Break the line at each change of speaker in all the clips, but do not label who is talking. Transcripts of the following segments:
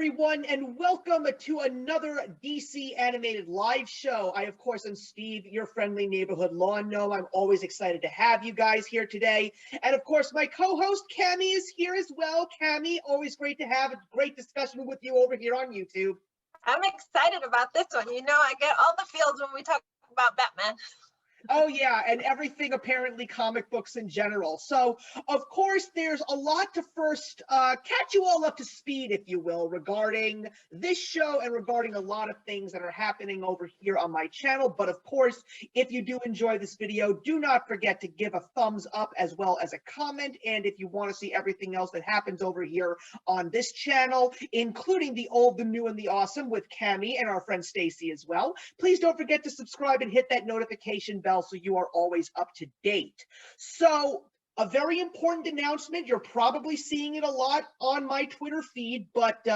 everyone, and welcome to another DC Animated Live show. I, of course, am Steve, your friendly neighborhood lawn gnome. I'm always excited to have you guys here today. And, of course, my co-host, Cami, is here as well. Cami, always great to have a great discussion with you over here on YouTube.
I'm excited about this one. You know, I get all the feels when we talk about Batman.
Oh, yeah, and everything apparently comic books in general. So, of course, there's a lot to first catch you all up to speed, if you will, regarding this show and regarding a lot of things that are happening over here on my channel. But, of course, if you do enjoy this video, do not forget to give a thumbs up as well as a comment. And if you want to see everything else that happens over here on this channel, including the old, the new, and the awesome with Cami and our friend Stacy as well, please don't forget to subscribe and hit that notification bell so you are always up to date. So, a very important announcement. You're probably seeing it a lot on my Twitter feed, but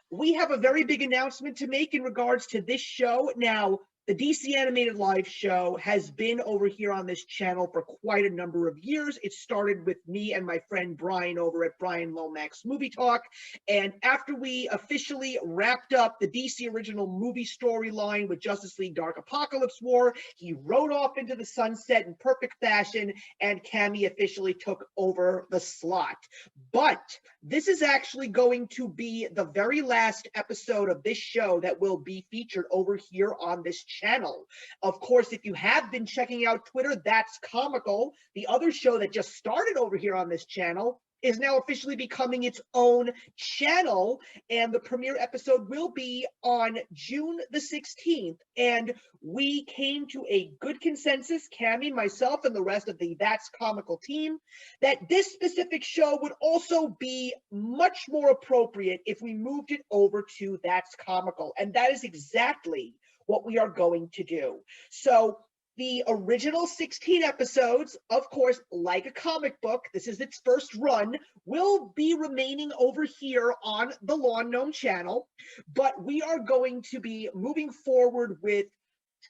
we have a very big announcement to make in regards to this show. Now, the DC Animated Live show has been over here on this channel for quite a number of years. It started with me and my friend Brian over at Brian Lomax Movie Talk. And after we officially wrapped up the DC original movie storyline with Justice League Dark Apocalypse War, he rode off into the sunset in perfect fashion, and Cami officially took over the slot. But this is actually going to be the very last episode of this show that will be featured over here on this channel. Of course, if you have been checking out Twitter, That's Comical, the other show that just started over here on this channel, is now officially becoming its own channel, and the premiere episode will be on June the 16th. And we came to a good consensus, Cami, myself, and the rest of the That's Comical team, that this specific show would also be much more appropriate if we moved it over to That's Comical. And that is exactly what we are going to do. So, the original 16 episodes, of course, like a comic book, this is its first run, will be remaining over here on the Lawn Gnome channel, but we are going to be moving forward with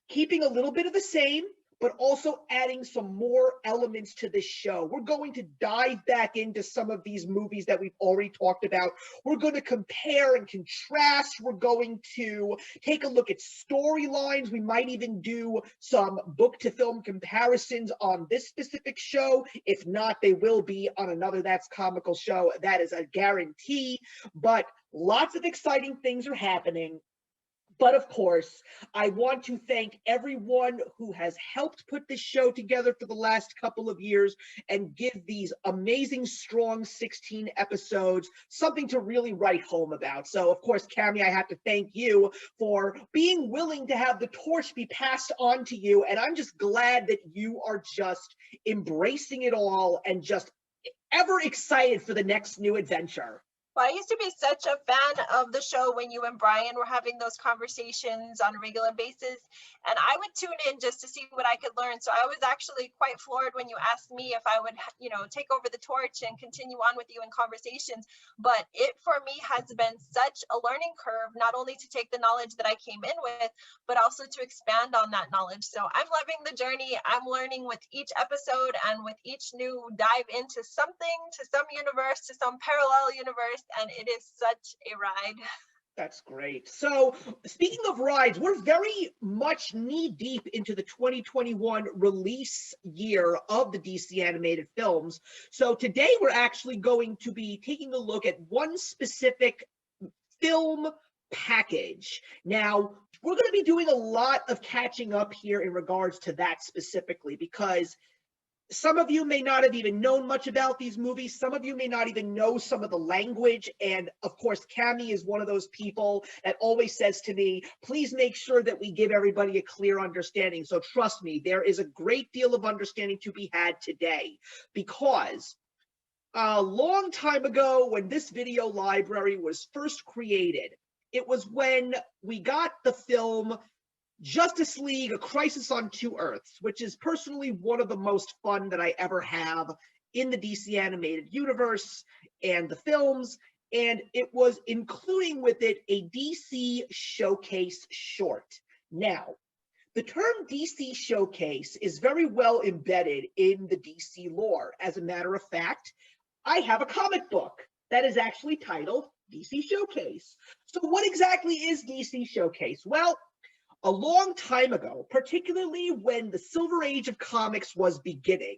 keeping a little bit of the same, but also adding some more elements to this show. We're going to dive back into some of these movies that we've already talked about. We're going to compare and contrast. We're going to take a look at storylines. We might even do some book-to-film comparisons on this specific show. If not, they will be on another That's Comical show. That is a guarantee. But lots of exciting things are happening. But of course, I want to thank everyone who has helped put this show together for the last couple of years and give these amazing, strong 16 episodes something to really write home about. So, of course, Cami, I have to thank you for being willing to have the torch be passed on to you. And I'm just glad that you are just embracing it all and just ever excited for the next new adventure.
Well, I used to be such a fan of the show when you and Brian were having those conversations on a regular basis, and I would tune in just to see what I could learn. So I was actually quite floored when you asked me if I would, take over the torch and continue on with you in conversations. But it, for me, has been such a learning curve, not only to take the knowledge that I came in with, but also to expand on that knowledge. So I'm loving the journey. I'm learning with each episode and with each new dive into something, to some universe, to some parallel universe. And it is such a ride.
That's great. So, speaking of rides, we're very much knee-deep into the 2021 release year of the DC animated films. So today we're actually going to be taking a look at one specific film package. Now, we're going to be doing a lot of catching up here in regards to that specifically, because some of you may not have even known much about these movies. Some of you may not even know some of the language. And of course, Cami is one of those people that always says to me, please make sure that we give everybody a clear understanding. So trust me, there is a great deal of understanding to be had today, because a long time ago, when this video library was first created, it was when we got the film Justice League, A Crisis on Two Earths, which is personally one of the most fun that I ever have in the DC animated universe and the films. And it was including with it a DC Showcase short. Now, the term DC Showcase is very well embedded in the DC lore. As a matter of fact, I have a comic book that is actually titled DC Showcase. So what exactly is DC Showcase? Well, a long time ago, particularly when the Silver Age of comics was beginning,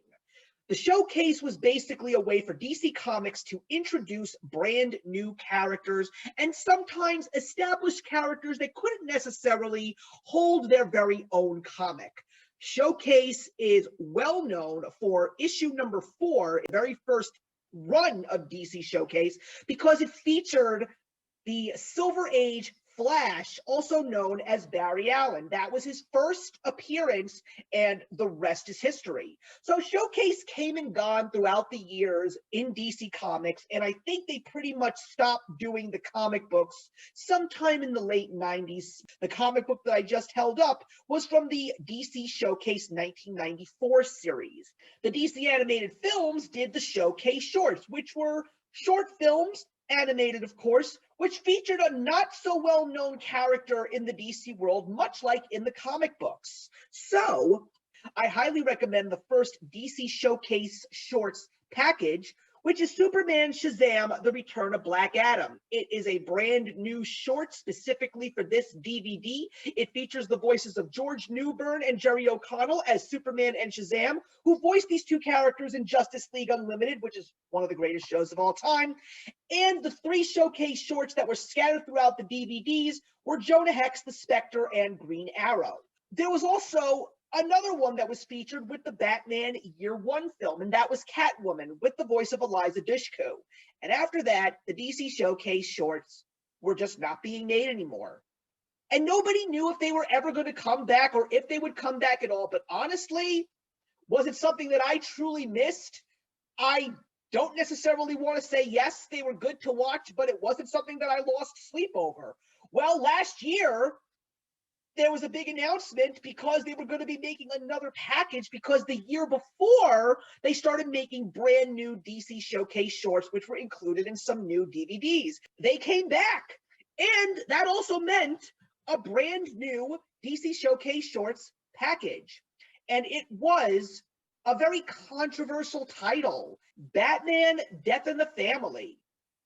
the showcase was basically a way for DC Comics to introduce brand new characters and sometimes established characters that couldn't necessarily hold their very own comic. Showcase is well known for issue number 4, the very first run of DC Showcase, because it featured the Silver Age Flash, also known as Barry Allen. That was his first appearance, and the rest is history. So Showcase came and gone throughout the years in DC Comics, and I think they pretty much stopped doing the comic books sometime in the late 90s. The comic book that I just held up was from the DC Showcase 1994 series. The DC animated films did the Showcase shorts, which were short films, animated of course, which featured a not so well known character in the DC world, much like in the comic books. So I highly recommend the first DC Showcase shorts package, which is Superman Shazam: The Return of Black Adam. It is a brand new short specifically for this DVD. It features the voices of George Newbern and Jerry O'Connell as Superman and Shazam, who voiced these two characters in Justice League Unlimited, which is one of the greatest shows of all time. And the 3 Showcase shorts that were scattered throughout the DVDs were Jonah Hex, the Spectre, and Green Arrow. There was also another one that was featured with the Batman Year One film, and that was Catwoman with the voice of Eliza Dushku. And after that, the DC Showcase shorts were just not being made anymore. And nobody knew if they were ever going to come back or if they would come back at all. But honestly, was it something that I truly missed? I don't necessarily want to say yes, they were good to watch, but it wasn't something that I lost sleep over. Well, last year, there was a big announcement because they were going to be making another package, because the year before they started making brand new DC Showcase shorts, which were included in some new DVDs. They came back, and that also meant a brand new DC Showcase shorts package. And it was a very controversial title, Batman: Death in the Family.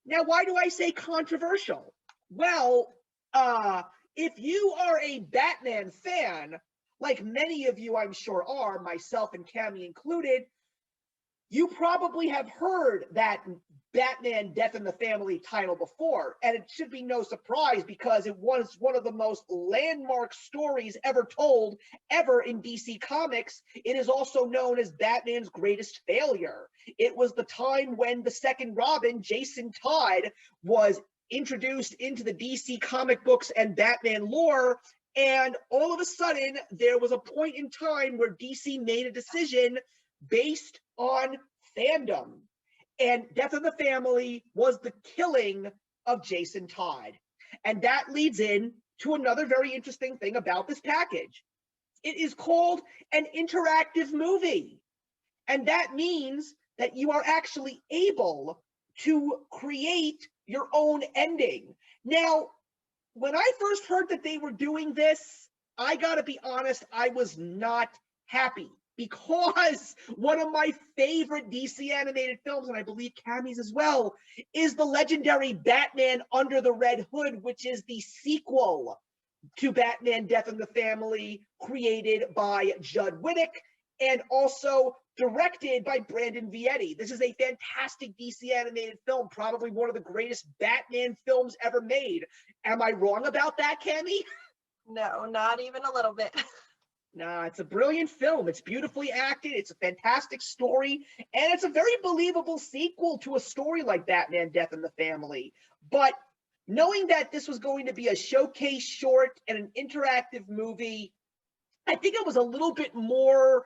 Now, why do I say controversial? Well, if you are a Batman fan, like many of you I'm sure are, myself and Cami included, you probably have heard that Batman: Death in the Family title before, and it should be no surprise because it was one of the most landmark stories ever told ever in DC Comics. It is also known as Batman's greatest failure. It was the time when the second Robin, Jason Todd, was introduced into the DC comic books and Batman lore, and all of a sudden there was a point in time where DC made a decision based on fandom, and Death of the Family was the killing of Jason Todd. And that leads in to another very interesting thing about this package. It is called an interactive movie, and that means that you are actually able to create your own ending. Now, when I first heard that they were doing this, I gotta be honest, I was not happy, because one of my favorite DC animated films, and I believe Cammy's as well, is the legendary Batman Under the Red Hood, which is the sequel to Batman: Death in the Family, created by Judd Winick and also directed by Brandon Vietti. This is a fantastic DC animated film, probably one of the greatest Batman films ever made. Am I wrong about that, Cammy?
No, not even a little bit.
Nah, it's a brilliant film. It's beautifully acted. It's a fantastic story. And it's a very believable sequel to a story like Batman: Death in the Family. But knowing that this was going to be a showcase short and an interactive movie, I think I was a little bit more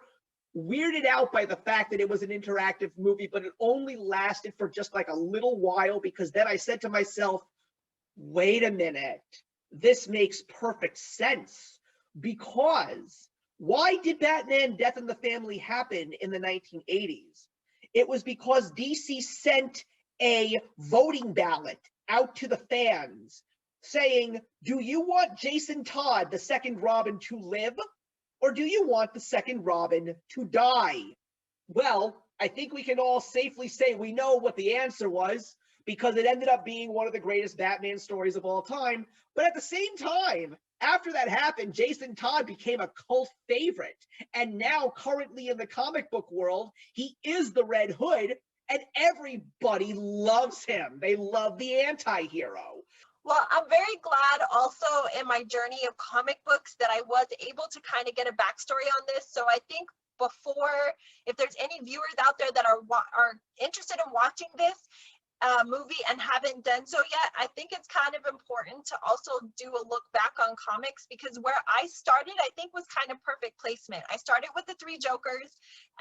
weirded out by the fact that it was an interactive movie, but it only lasted for just like a little while, because then I said to myself, wait a minute, this makes perfect sense. Because why did Batman: Death in the Family happen in the 1980s? It was because DC sent a voting ballot out to the fans saying, do you want Jason Todd, the second Robin, to live? Or do you want the second Robin to die? Well, I think we can all safely say we know what the answer was, because it ended up being one of the greatest Batman stories of all time. But at the same time, after that happened, Jason Todd became a cult favorite. And now, currently in the comic book world, he is the Red Hood, and everybody loves him. They love the anti-hero.
Well, I'm very glad also in my journey of comic books that I was able to kind of get a backstory on this. So I think before, if there's any viewers out there that are interested in watching this movie and haven't done so yet, I think it's kind of important to also do a look back on comics, because where I started, I think, was kind of perfect placement. I started with the Three Jokers,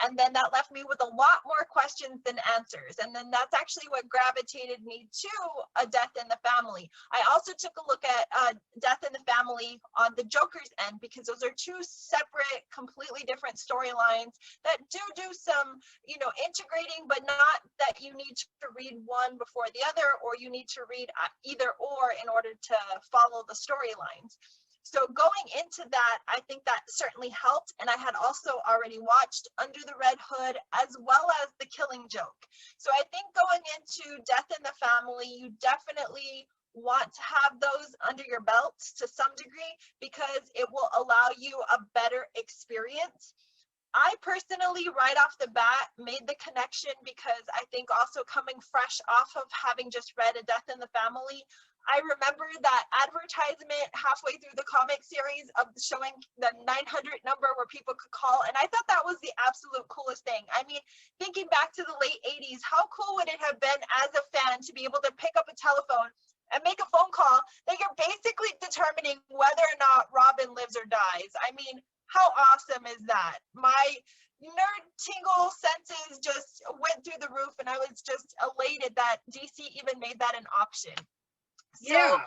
and then that left me with a lot more questions than answers. And then that's actually what gravitated me to A Death in the Family. I also took a look at Death in the Family on the Joker's end, because those are two separate, completely different storylines that do some, integrating, but not that you need to read one before the other, or you need to read either or in order to follow the storylines. So going into that, I think that certainly helped. And I had also already watched Under the Red Hood as well as The Killing Joke. So I think going into Death in the Family, you definitely want to have those under your belts to some degree, because it will allow you a better experience. I personally, right off the bat, made the connection because I think also coming fresh off of having just read A Death in the Family, I remember that advertisement halfway through the comic series of showing the 900 number where people could call. And I thought that was the absolute coolest thing. I mean, thinking back to the late 80s, how cool would it have been as a fan to be able to pick up a telephone and make a phone call that you're basically determining whether or not Robin lives or dies? I mean, how awesome is that? My nerd tingle senses just went through the roof, and I was just elated that DC even made that an option. So,
Yeah.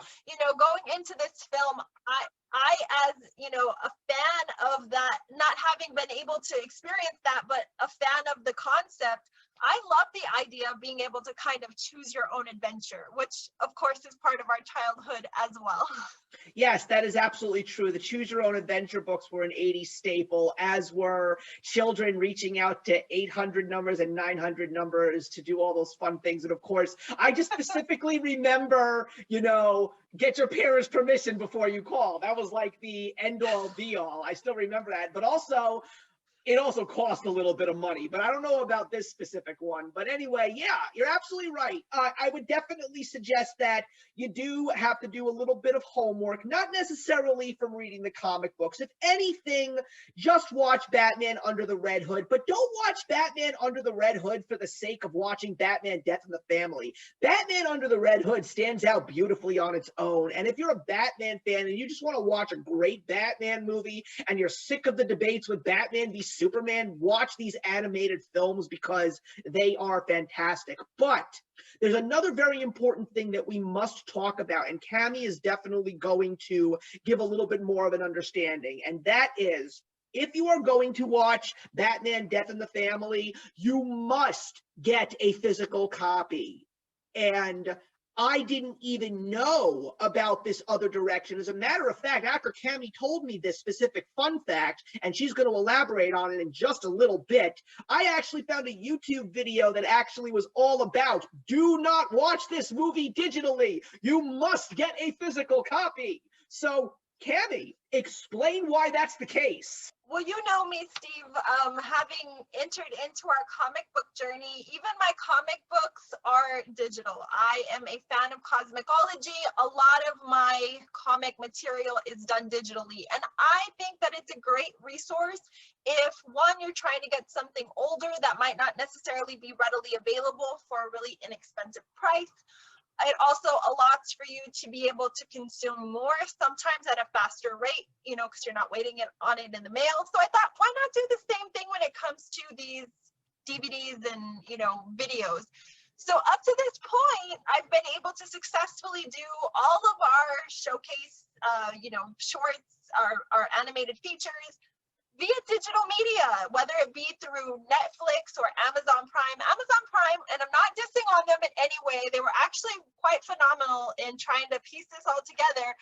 Going into this film, I as, a fan of that, not having been able to experience that, but a fan of the concept, I love the idea of being able to kind of choose your own adventure, which of course is part of our childhood as well.
Yes, that is absolutely true. The choose your own adventure books were an 80s staple, as were children reaching out to 800 numbers and 900 numbers to do all those fun things. And of course, I just specifically remember, get your parents' permission before you call. That was like the end all be all. I still remember that. But also, it also cost a little bit of money, but I don't know about this specific one. But anyway, yeah, you're absolutely right. I would definitely suggest that you do have to do a little bit of homework, not necessarily from reading the comic books. If anything, just watch Batman Under the Red Hood, but don't watch Batman Under the Red Hood for the sake of watching Batman Death in the Family. Batman Under the Red Hood stands out beautifully on its own. And if you're a Batman fan and you just want to watch a great Batman movie and you're sick of the debates with Batman v Superman, watch these animated films because they are fantastic. But there's another very important thing that we must talk about, and Cami is definitely going to give a little bit more of an understanding, and that is, if you are going to watch Batman Death in the Family, you must get a physical copy. And I didn't even know about this other direction. As a matter of fact, after Cami told me this specific fun fact, and she's going to elaborate on it in just a little bit, I actually found a YouTube video that actually was all about, do not watch this movie digitally. You must get a physical copy. So, Cami, explain why that's the case.
Well, you know me, Steve, having entered into our comic book journey, even my comic books are digital. I am a fan of cosmicology. A lot of my comic material is done digitally. And I think that it's a great resource if, one, you're trying to get something older that might not necessarily be readily available for a really inexpensive price. It also allows for you to be able to consume more, sometimes at a faster rate, because you're not waiting on it in the mail. So I thought, why not do the same thing when it comes to these DVDs and, videos? So up to this point, I've been able to successfully do all of our showcase, shorts, our animated features via digital media, whether it be through Netflix or Amazon Prime. Amazon Prime, and I'm not dissing on them in any way, they were actually quite phenomenal in trying to piece this all together,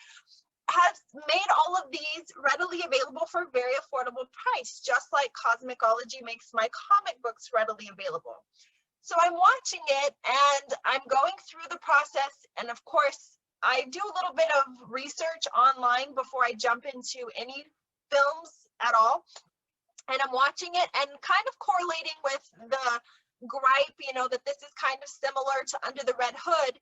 has made all of these readily available for a very affordable price, just like Cosmicology makes my comic books readily available. So I'm watching it and I'm going through the process. And of course, I do a little bit of research online before I jump into any films at all. And I'm watching it and kind of correlating with the gripe, that this is kind of similar to Under the Red Hood.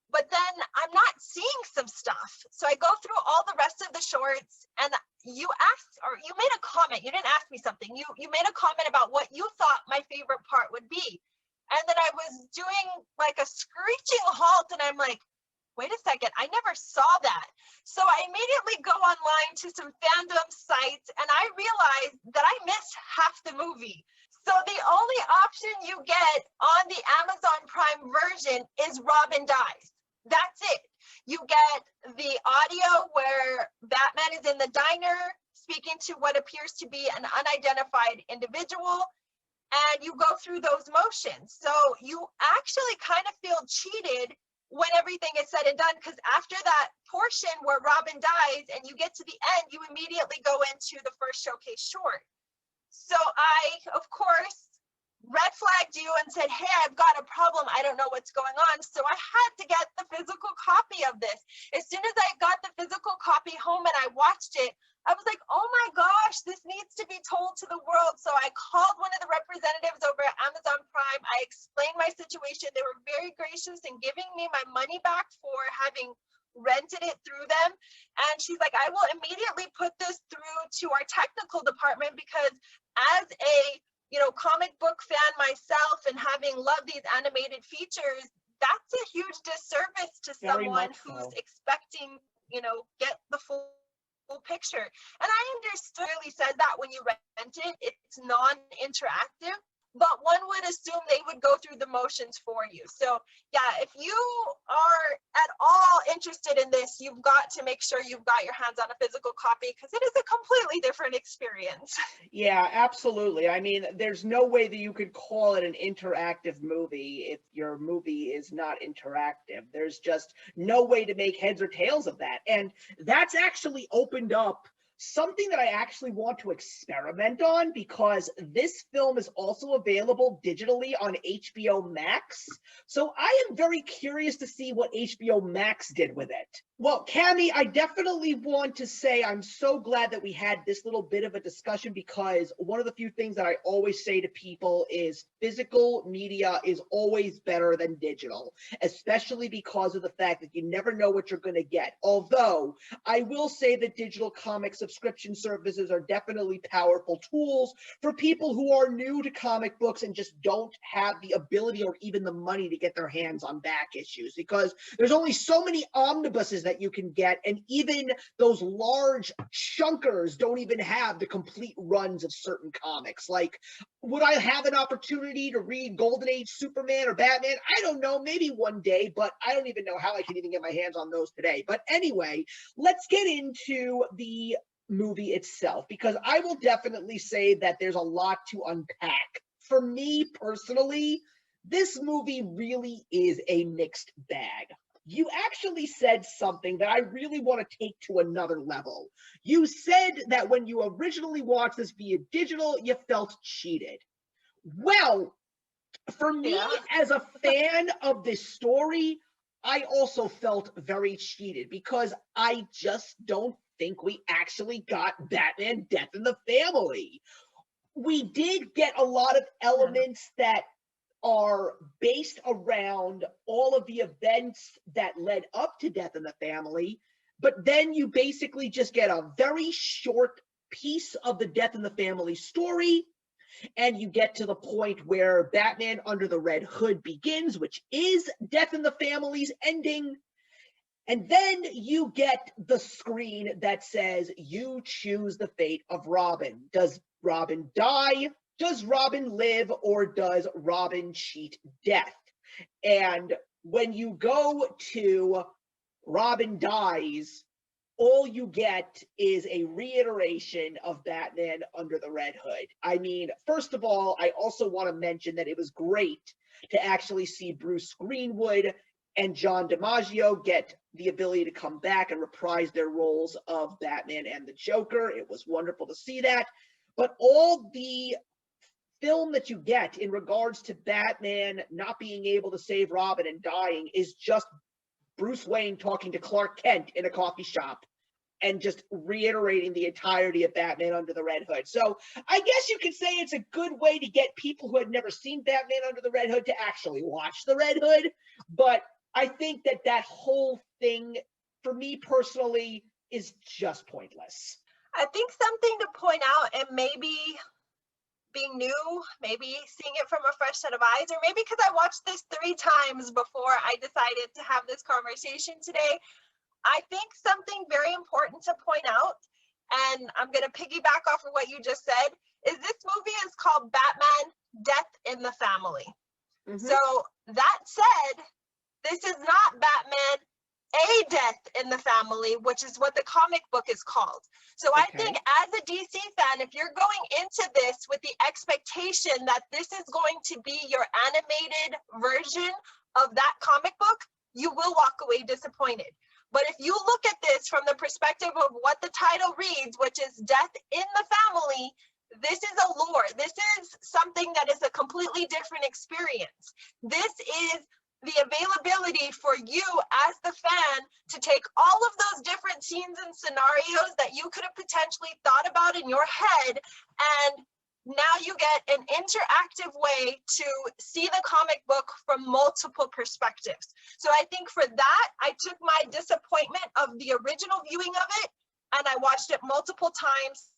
But then I'm not seeing some stuff. So I go through all the rest of the shorts, and you asked, or you made a comment. You didn't ask me something. You made a comment about what you thought my favorite part would be. And then I was doing like a screeching halt, and I'm like, wait a second, I never saw that. So I immediately go online to some fandom sites, and I realized that I missed half the movie. So the only option you get on the Amazon Prime version is Robin Dies. That's it. You get the audio where Batman is in the diner speaking to what appears to be an unidentified individual, and you go through those motions. So you actually kind of feel cheated when everything is said and done, because after that portion where Robin dies and you get to the end, you immediately go into the first showcase short. So I, of course, red flagged you and said, hey, I've got a problem. I don't know what's going on. So I had to get the physical copy of this. As soon as I got the physical copy home and I watched it, I was like, oh my gosh, this needs to be told to the world. So I called one of the representatives over at Amazon Prime. I explained my situation. They were very gracious in giving me my money back for having rented it through them. And she's like, I will immediately put this through to our technical department, because as a comic book fan myself and having loved these animated features, that's a huge disservice to someone who's expecting, get the full picture. And I understood, really said that when you rent it, it's non-interactive, but one would assume they would go through the motions for you. So yeah, if you are at all interested in this, you've got to make sure you've got your hands on a physical copy, because it is a completely different experience.
Yeah, absolutely. I mean, there's no way that you could call it an interactive movie if your movie is not interactive. There's just no way to make heads or tails of that. And that's actually opened up something that I actually want to experiment on, because this film is also available digitally on HBO Max. So I am very curious to see what HBO Max did with it. Well, Cami, I definitely want to say I'm so glad that we had this little bit of a discussion, because one of the few things that I always say to people is physical media is always better than digital, especially because of the fact that you never know what you're going to get. Although I will say that digital comic subscription services are definitely powerful tools for people who are new to comic books and just don't have the ability or even the money to get their hands on back issues, because there's only so many omnibuses that you can get, and even those large chunkers don't even have the complete runs of certain comics. Like, would I have an opportunity to read Golden Age Superman or Batman? I don't know, maybe one day, but I don't even know how I can even get my hands on those today. But anyway, let's get into the movie itself, because I will definitely say that there's a lot to unpack. For me personally, this movie really is a mixed bag. You actually said something that I really want to take to another level. You said that when you originally watched this via digital, you felt cheated. Well, for me, as a fan of this story, I also felt very cheated, because I just don't think we actually got Batman Death in the Family. We did get a lot of elements that are based around all of the events that led up to Death in the Family, but then you basically just get a very short piece of the Death in the Family story, and you get to the point where Batman Under the Red Hood begins, which is Death in the Family's ending. And then you get the screen that says, you choose the fate of Robin. Does Robin die? Does Robin live, or does Robin cheat death? And when you go to Robin Dies, all you get is a reiteration of Batman Under the Red Hood. I mean, first of all, I also want to mention that it was great to actually see Bruce Greenwood and John DiMaggio get the ability to come back and reprise their roles of Batman and the Joker. It was wonderful to see that. But all the film that you get in regards to Batman not being able to save Robin and dying is just Bruce Wayne talking to Clark Kent in a coffee shop and just reiterating the entirety of Batman Under the Red Hood. So I guess you could say it's a good way to get people who had never seen Batman Under the Red Hood to actually watch the Red Hood. But I think that that whole thing, for me personally, is just pointless.
I think something to point out, and maybe being new, maybe seeing it from a fresh set of eyes, or maybe because I watched this 3 times before I decided to have this conversation today, I think something very important to point out, and I'm going to piggyback off of what you just said, is this movie is called Batman Death in the Family.
Mhm.
So that said, this is not Batman A Death in the Family, which is what the comic book is called. So I think as a DC fan, if you're going into this with the expectation that this is going to be your animated version of that comic book, you will walk away disappointed. But if you look at this from the perspective of what the title reads, which is Death in the Family, this is a lore. This is something that is a completely different experience. This is the availability for you as the fan to take all of those different scenes and scenarios that you could have potentially thought about in your head, and now you get an interactive way to see the comic book from multiple perspectives. So I think for that, I took my disappointment of the original viewing of it, and I watched it multiple times.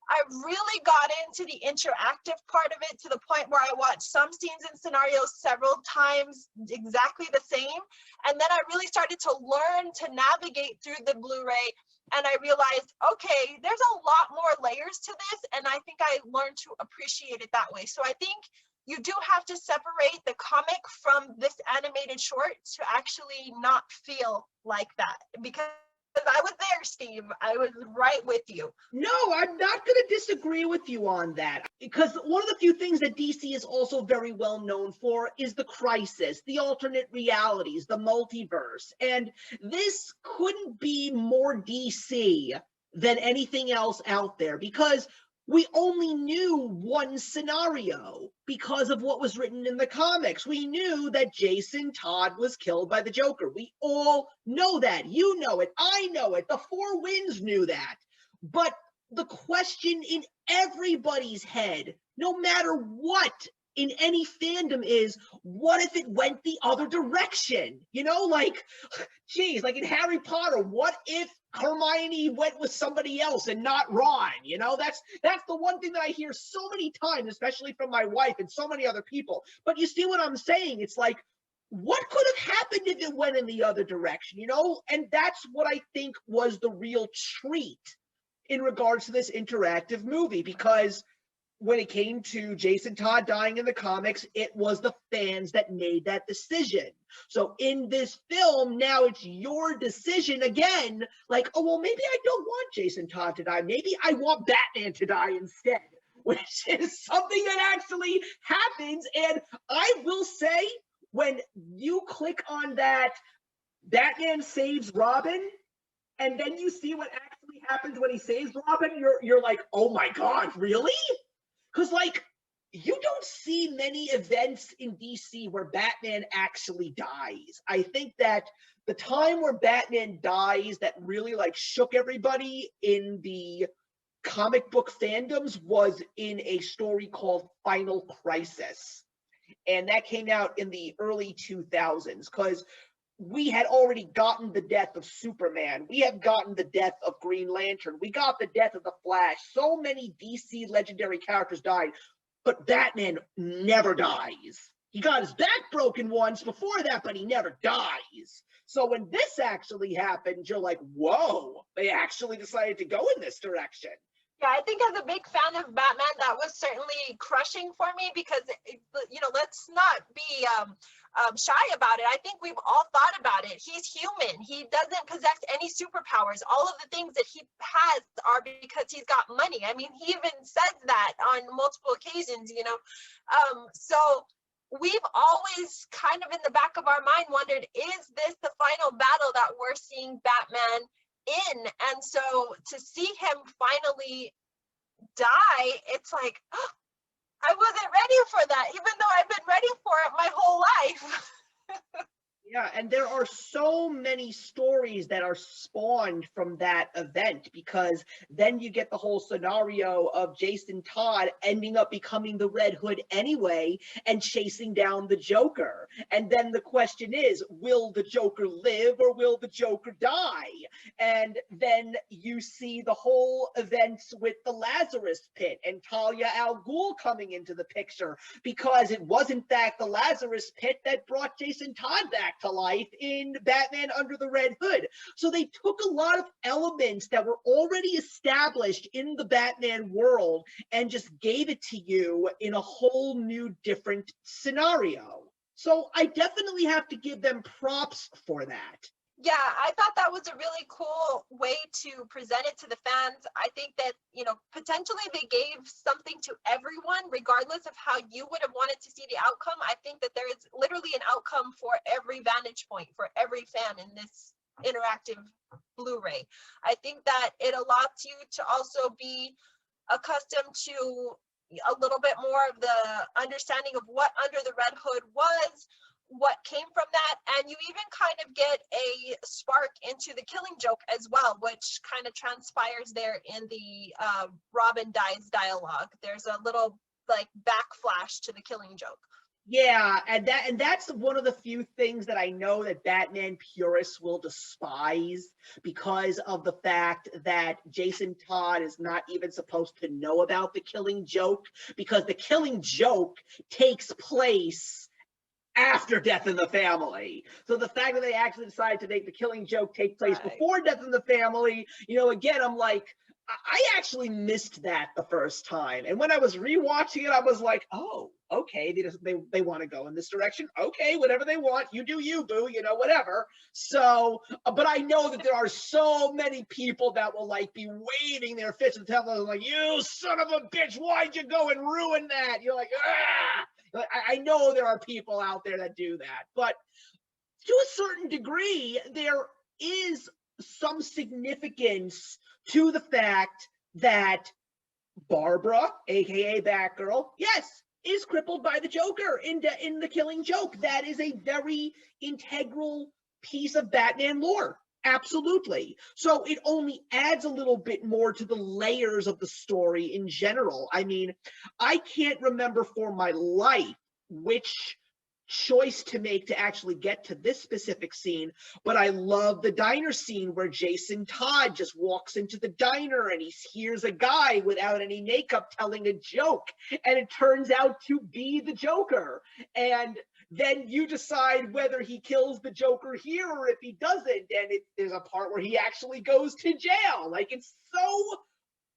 I really got into the interactive part of it to the point where I watched some scenes and scenarios several times exactly the same. And then I really started to learn to navigate through the Blu-ray, and I realized, okay, there's a lot more layers to this, and I think I learned to appreciate it that way. So I think you do have to separate the comic from this animated short to actually not feel like that, because I was there, Steve. I was right with you.
No, I'm not going to disagree with you on that. Because one of the few things that DC is also very well known for is the crisis, the alternate realities, the multiverse. And this couldn't be more DC than anything else out there, because we only knew one scenario because of what was written in the comics. We knew that Jason Todd was killed by the Joker. We all know that. You know it. I know it. The Four Winds knew that. But the question in everybody's head, no matter what, in any fandom, is what if it went the other direction? You know, like, geez, like in Harry Potter, what if Hermione went with somebody else and not Ron? You know, that's the one thing that I hear so many times, especially from my wife and so many other people. But you see what I'm saying? It's like, what could have happened if it went in the other direction, you know? And that's what I think was the real treat in regards to this interactive movie, because when it came to Jason Todd dying in the comics, it was the fans that made that decision. So in this film, now it's your decision again, like, oh, well, maybe I don't want Jason Todd to die. Maybe I want Batman to die instead, which is something that actually happens. And I will say, when you click on that Batman saves Robin, and then you see what actually happens when he saves Robin, you're like, oh my God, really? Because, like, you don't see many events in DC where Batman actually dies. I think that the time where Batman dies that really, like, shook everybody in the comic book fandoms was in a story called Final Crisis. And that came out in the early 2000s, because we had already gotten the death of Superman. We have gotten the death of Green Lantern. We got the death of the Flash. So many DC legendary characters died, but Batman never dies. He got his back broken once before that, but he never dies. So when this actually happened, you're like, whoa, they actually decided to go in this direction.
Yeah, I think as a big fan of Batman, that was certainly crushing for me, because, you know, let's not be shy about it. I think we've all thought about it. He's human. He doesn't possess any superpowers. All of the things that he has are because he's got money. I mean, he even says that on multiple occasions, you know. So we've always kind of in the back of our mind wondered, is this the final battle that we're seeing Batman in? And so to see him finally die, it's like, oh, I wasn't ready for that, even though I've been ready for it my whole life.
Yeah, and there are so many stories that are spawned from that event, because then you get the whole scenario of Jason Todd ending up becoming the Red Hood anyway and chasing down the Joker. And then the question is, will the Joker live or will the Joker die? And then you see the whole events with the Lazarus Pit and Talia al Ghul coming into the picture, because it was in fact the Lazarus Pit that brought Jason Todd back to life in Batman Under the Red Hood. So they took a lot of elements that were already established in the Batman world and just gave it to you in a whole new different scenario. So I definitely have to give them props for that.
Yeah, I thought that was a really cool way to present it to the fans. I think that, potentially they gave something to everyone, regardless of how you would have wanted to see the outcome. I think that there is literally an outcome for every vantage point, for every fan in this interactive Blu-ray. I think that it allows you to also be accustomed to a little bit more of the understanding of what Under the Red Hood was, what came from that, and you even kind of get a spark into the Killing Joke as well, which kind of transpires there in the Robin dies dialogue. There's a little like backflash to the Killing Joke.
Yeah, and that's one of the few things that I know that Batman purists will despise, because of the fact that Jason Todd is not even supposed to know about the Killing Joke, because the Killing Joke takes place after Death in the Family. So the fact that they actually decided to make the Killing Joke take place before Death in the Family, again, I'm like, I actually missed that the first time. And when I was rewatching it, I was like, oh, okay, they want to go in this direction. Okay, whatever they want, you do you, boo, whatever. So, but I know that there are so many people that will like be waving their fists at the television like, you son of a bitch, why'd you go and ruin that? You're like, ah! I know there are people out there that do that, but to a certain degree, there is some significance to the fact that Barbara, aka Batgirl, yes, is crippled by the Joker in the Killing Joke. That is a very integral piece of Batman lore. Absolutely. So it only adds a little bit more to the layers of the story in general. I mean, I can't remember for my life which choice to make to actually get to this specific scene, but I love the diner scene where Jason Todd just walks into the diner and he hears a guy without any makeup telling a joke, and it turns out to be the Joker. And then you decide whether he kills the Joker here or if he doesn't, and there's a part where he actually goes to jail. Like, it's so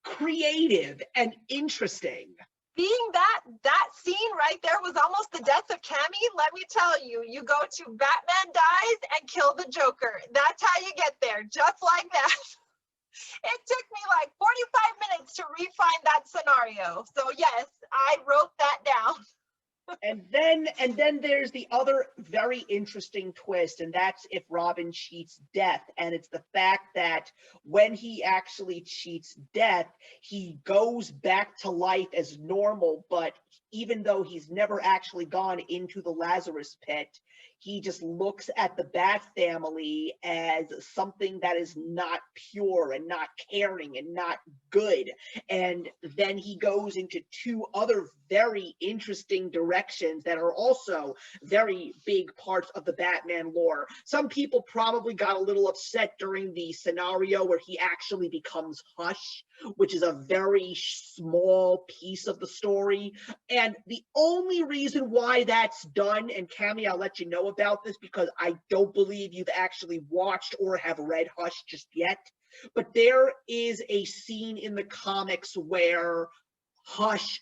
creative and interesting.
Being that scene right there was almost the death of Cammy. Let me tell you, you go to Batman dies and kill the Joker. That's how you get there, just like that. It took me like 45 minutes to refine that scenario. So yes, I wrote that down.
And then there's the other very interesting twist, and that's if Robin cheats Death. And it's the fact that when he actually cheats Death, he goes back to life as normal, but even though he's never actually gone into the Lazarus Pit, he just looks at the Bat family as something that is not pure and not caring and not good. And then he goes into two other very interesting directions that are also very big parts of the Batman lore. Some people probably got a little upset during the scenario where he actually becomes Hush, which is a very small piece of the story. And the only reason why that's done, and Cammy, I'll let you know about this because I don't believe you've actually watched or have read Hush just yet, but there is a scene in the comics where Hush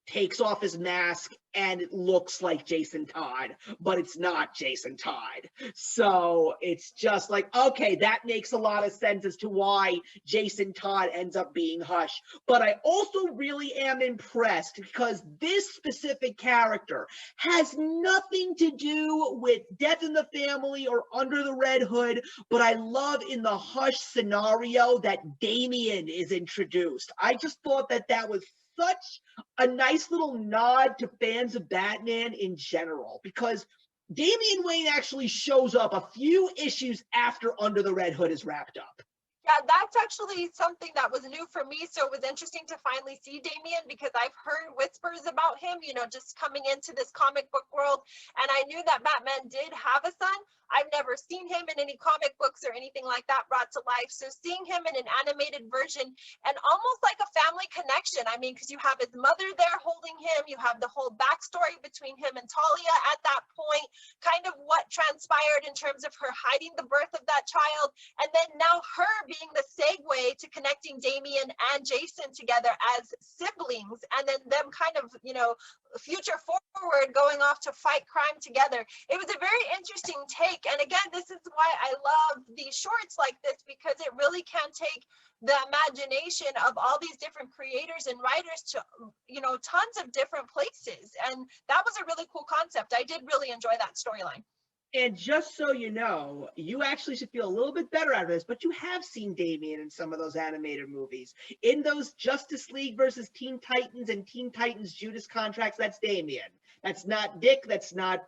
takes off his mask and it looks like Jason Todd, but it's not Jason Todd. So it's just like, okay, that makes a lot of sense as to why Jason Todd ends up being Hush. But I also really am impressed because this specific character has nothing to do with Death in the Family or Under the Red Hood, but I love in the Hush scenario that Damian is introduced. I just thought that was such a nice little nod to fans of Batman in general, because Damian Wayne actually shows up a few issues after Under the Red Hood is wrapped up.
Yeah, that's actually something that was new for me. So it was interesting to finally see Damian, because I've heard whispers about him, just coming into this comic book world. And I knew that Batman did have a son. I've never seen him in any comic books or anything like that brought to life. So seeing him in an animated version and almost like a family connection. I mean, because you have his mother there holding him, you have the whole backstory between him and Talia at that point, kind of what transpired in terms of her hiding the birth of that child. And then now her being the segue to connecting Damian and Jason together as siblings, and then them kind of, future forward going off to fight crime together. It was a very interesting take. And again, this is why I love these shorts like this, because it really can take the imagination of all these different creators and writers to, tons of different places. And that was a really cool concept. I did really enjoy that storyline.
And just so you know, you actually should feel a little bit better out of this, but you have seen Damian in some of those animated movies. In those Justice League versus Teen Titans and Teen Titans Judas contracts, that's Damian. That's not Dick, that's not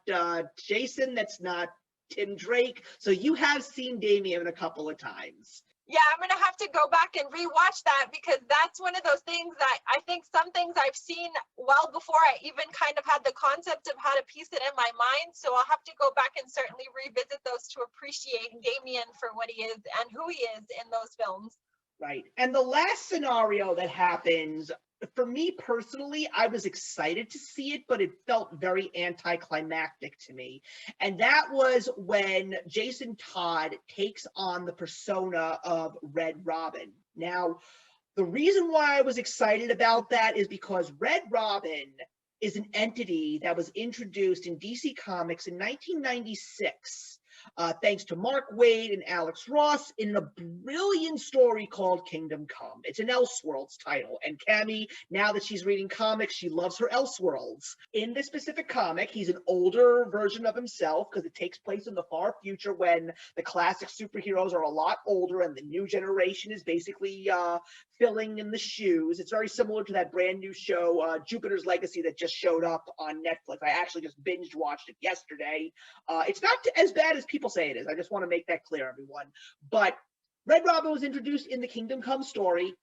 Jason, that's not Tim Drake. So you have seen Damian a couple of times.
Yeah, I'm going to have to go back and rewatch that, because that's one of those things that I think some things I've seen well before I even kind of had the concept of how to piece it in my mind. So I'll have to go back and certainly revisit those to appreciate Damian for what he is and who he is in those films.
Right. And the last scenario that happens, for me personally, I was excited to see it, but it felt very anticlimactic to me. And that was when Jason Todd takes on the persona of Red Robin. Now, the reason why I was excited about that is because Red Robin is an entity that was introduced in DC Comics in 1996. Thanks to Mark Waid and Alex Ross in a brilliant story called Kingdom Come. It's an Elseworlds title, and Cammy, now that she's reading comics, she loves her Elseworlds. In this specific comic, he's an older version of himself, because it takes place in the far future when the classic superheroes are a lot older and the new generation is basically filling in the shoes. It's very similar to that brand new show, Jupiter's Legacy, that just showed up on Netflix. I actually just binge watched it yesterday. It's not as bad as people say it is. I just want to make that clear, everyone. But Red Robin was introduced in the Kingdom Come story,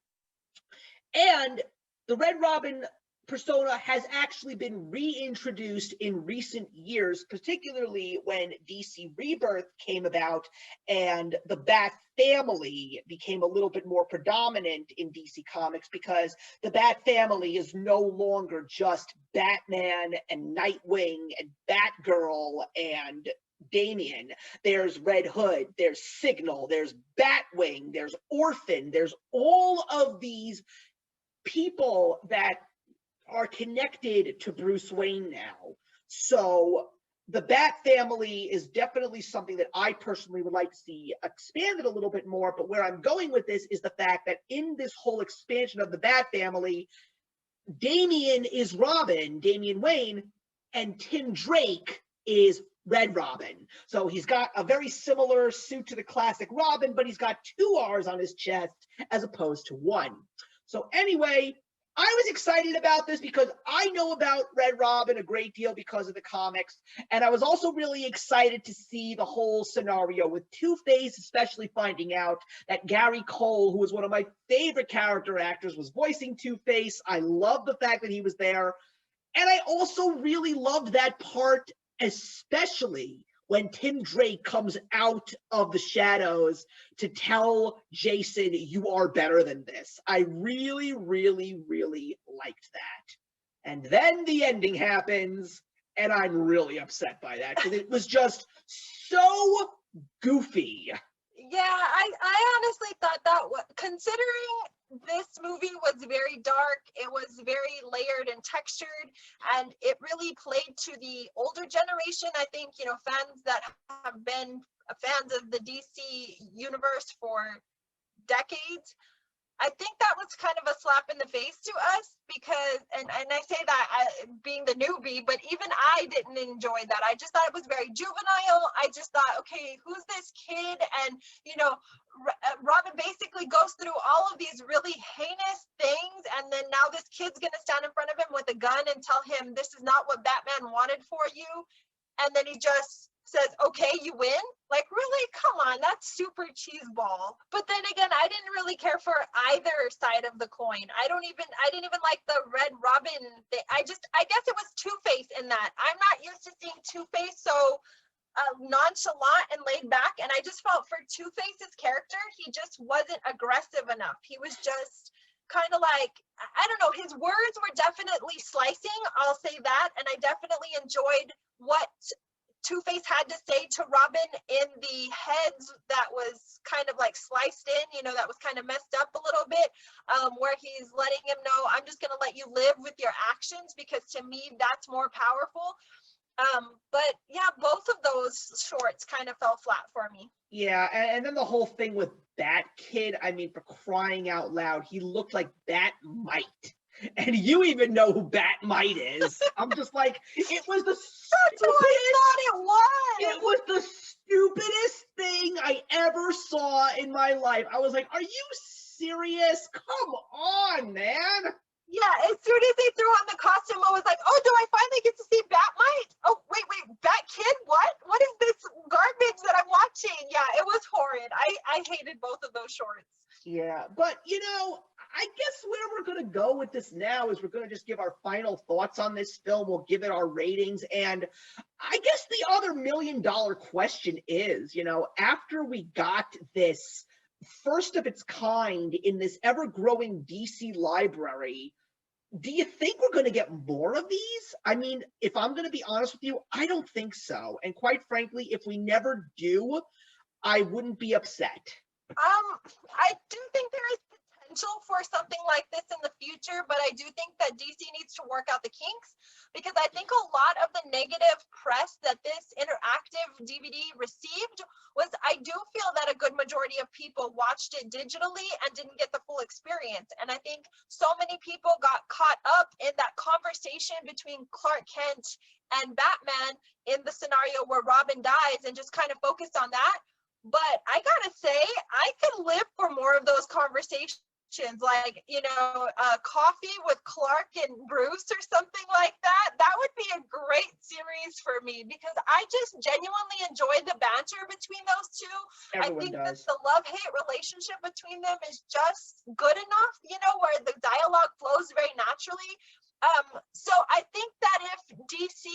and the Red Robin persona has actually been reintroduced in recent years, particularly when DC Rebirth came about and the Bat family became a little bit more predominant in DC Comics, because the Bat family is no longer just Batman and Nightwing and Batgirl and Damian. There's Red Hood, there's Signal, there's Batwing, there's Orphan, there's all of these people that are connected to Bruce Wayne now. So the Bat family is definitely something that I personally would like to see expanded a little bit more. But where I'm going with this is the fact that in this whole expansion of the Bat family, Damian is Robin, Damian Wayne, and Tim Drake is Red Robin. So he's got a very similar suit to the classic Robin, but he's got 2 R's on his chest as opposed to 1. So anyway, I was excited about this because I know about Red Robin a great deal because of the comics, and I was also really excited to see the whole scenario with Two-Face, especially finding out that Gary Cole, who was one of my favorite character actors, was voicing Two-Face. I love the fact that he was there, and I also really loved that part, especially when Tim Drake comes out of the shadows to tell Jason, you are better than this. I really, really, really liked that. And then the ending happens, and I'm really upset by that, because it was just so goofy.
Yeah, I honestly thought that, considering this movie was very dark, it was very layered and textured, and it really played to the older generation. I think, fans that have been fans of the DC universe for decades, I think that was kind of a slap in the face to us, because, and I say that being the newbie, but even I didn't enjoy that. I just thought it was very juvenile. I just thought, okay, who's this kid? And, Robin basically goes through all of these really heinous things, and then now this kid's gonna stand in front of him with a gun and tell him this is not what Batman wanted for you, and then he just says, okay, you win. Like, really? Come on, that's super cheeseball. But then again, I didn't really care for either side of the coin. I didn't even like the Red Robin thing. I guess it was Two-Face in that. I'm not used to seeing Two-Face so nonchalant and laid back, and I just felt for Two-Face's character, he just wasn't aggressive enough. He was just kind of like, I don't know, his words were definitely slicing, I'll say that, and I definitely enjoyed what Two-Face had to say to Robin in the heads that was kind of like sliced in, you know, that was kind of messed up a little bit, where he's letting him know, I'm just going to let you live with your actions, because to me, that's more powerful. But yeah, both of those shorts kind of fell flat for me.
Yeah, and then the whole thing with Bat Kid, I mean, for crying out loud, he looked like Bat-Mite. And you even know who Bat-Mite is. I'm just like, it was the
That's what I thought it was.
It was the stupidest thing I ever saw in my life. I was like, are you serious? Come on, man.
Yeah, as soon as they threw on the costume, I was like, oh, do I finally get to see Bat-Mite? Oh, wait, Bat Kid? What? What is this garbage that I'm watching? Yeah, it was horrid. I hated both of those shorts.
Yeah, but you know, I guess where we're going to go with this now is we're going to just give our final thoughts on this film. We'll give it our ratings. And I guess the other million-dollar question is, you know, after we got this first of its kind in this ever-growing DC library, do you think we're going to get more of these? I mean, if I'm going to be honest with you, I don't think so. And quite frankly, if we never do, I wouldn't be upset.
I do think there is potential for something like this in the future, but I do think that DC needs to work out the kinks, because I think a lot of the negative press that this interactive DVD received was, I do feel that a good majority of people watched it digitally and didn't get the full experience. And I think so many people got caught up in that conversation between Clark Kent and Batman in the scenario where Robin dies and just kind of focused on that. But I gotta say, I could live for more of those conversations, like, you know, coffee with Clark and Bruce or something like that. That would be a great series for me, because I just genuinely enjoyed the banter between those two.
Everyone
I think
does.
that the love-hate relationship between them is just good enough, you know, where the dialogue flows very naturally. So I think that if DC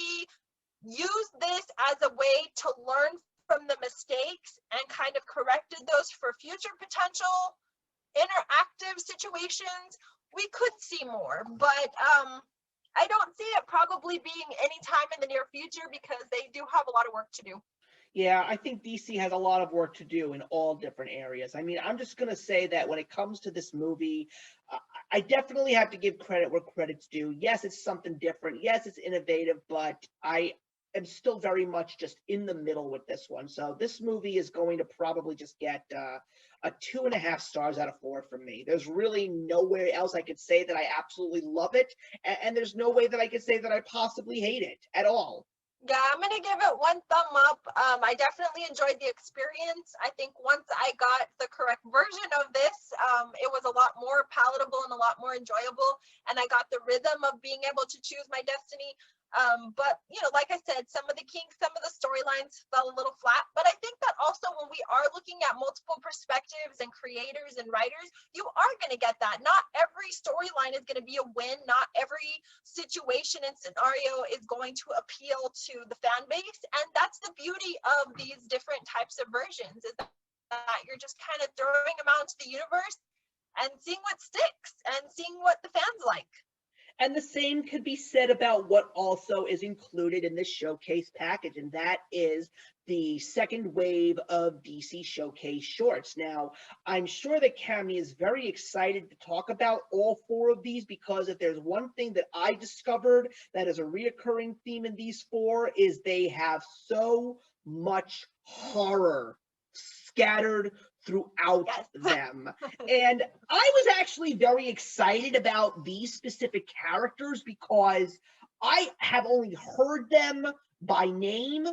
used this as a way to learn from the mistakes and kind of corrected those for future potential interactive situations, we could see more. But I don't see it probably being any time in the near future, because they do have a lot of work to do.
Yeah, I think DC has a lot of work to do in all different areas. I mean, I'm just going to say that when it comes to this movie, I definitely have to give credit where credit's due. Yes, it's something different. Yes, it's innovative, but I am still very much just in the middle with this one. So this movie is going to probably just get a 2.5 stars out of 4 from me. There's really nowhere else I could say that I absolutely love it, and there's no way that I could say that I possibly hate it at all.
Yeah, I'm gonna give it 1 thumb up. I definitely enjoyed the experience. I think once I got the correct version of this, it was a lot more palatable and a lot more enjoyable. And I got the rhythm of being able to choose my destiny. But you know, like I said, some of the kinks, some of the storylines fell a little flat. But I think that also when we are looking at multiple perspectives and creators and writers, you are going to get that. Not every storyline is going to be a win. Not every situation and scenario is going to appeal to the fan base. And that's the beauty of these different types of versions, is that you're just kind of throwing them out into the universe and seeing what sticks and seeing what the fans like.
And the same could be said about what also is included in this showcase package, and that is the second wave of DC Showcase shorts. Now, I'm sure that Cami is very excited to talk about all 4 of these, because if there's one thing that I discovered that is a reoccurring theme in these 4, is they have so much horror scattered throughout them. And I was actually very excited about these specific characters, because I have only heard them by name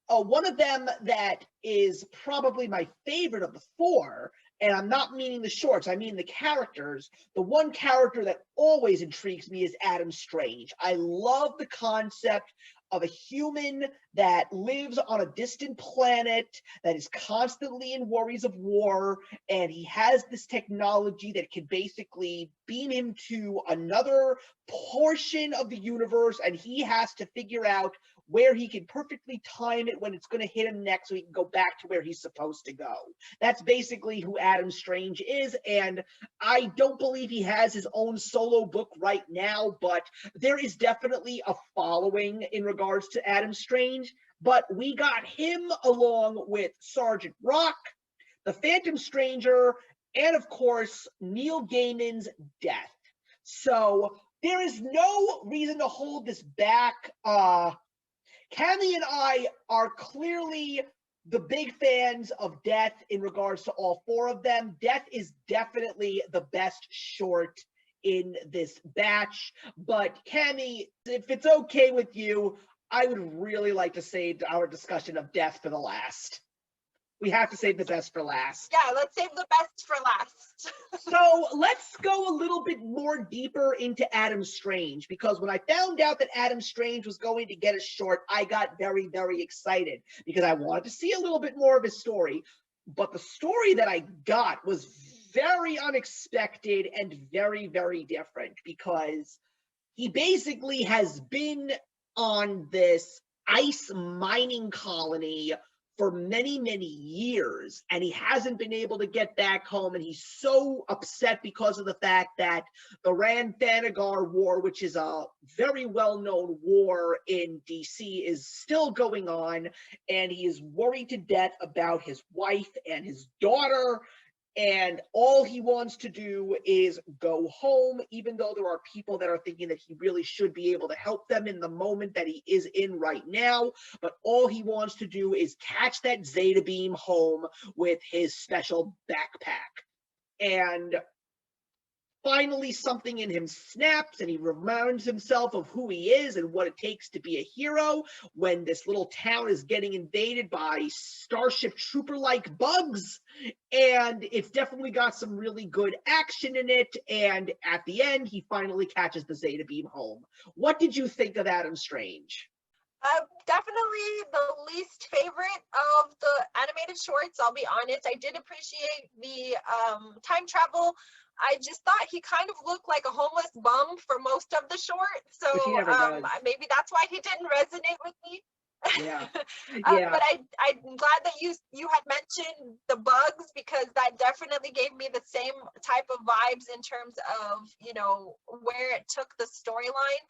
One of them that is probably my favorite of the four, and I'm not meaning the shorts, I mean the characters. The one character that always intrigues me is Adam Strange. I love the concept of a human that lives on a distant planet that is constantly in worries of war, and he has this technology that can basically beam him to another portion of the universe, and he has to figure out where he can perfectly time it when it's going to hit him next so he can go back to where he's supposed to go. That's basically who Adam Strange is, and I don't believe he has his own solo book right now, but there is definitely a following in regards to Adam Strange. But we got him along with Sergeant Rock, the Phantom Stranger, and of course, Neil Gaiman's Death. So there is no reason to hold this back. Cammy and I are clearly the big fans of Death in regards to all four of them. Death is definitely the best short in this batch. But Cammy, if it's okay with you, I would really like to save our discussion of Death for the last. We have to save the best for last.
Yeah, let's save the best for last.
So let's go a little bit more deeper into Adam Strange, because when I found out that Adam Strange was going to get a short, I got very, very excited because I wanted to see a little bit more of his story. But the story that I got was very unexpected and very, very different, because he basically has been on this ice mining colony for many, many years, and he hasn't been able to get back home, and he's so upset because of the fact that the Rann-Thanagar War, which is a very well-known war in DC, is still going on, and he is worried to death about his wife and his daughter, and all he wants to do is go home, even though there are people that are thinking that he really should be able to help them in the moment that he is in right now. But all he wants to do is catch that Zeta beam home with his special backpack. And finally, something in him snaps, and he reminds himself of who he is and what it takes to be a hero when this little town is getting invaded by Starship Trooper-like bugs. And it's definitely got some really good action in it. And at the end, he finally catches the Zeta beam home. What did you think of Adam Strange?
Definitely the least favorite of the animated shorts, I'll be honest. I did appreciate the time travel. I just thought he kind of looked like a homeless bum for most of the short. So maybe that's why he didn't resonate with me.
Yeah.
But I'm glad that you had mentioned the bugs, because that definitely gave me the same type of vibes in terms of, you know, where it took the storyline.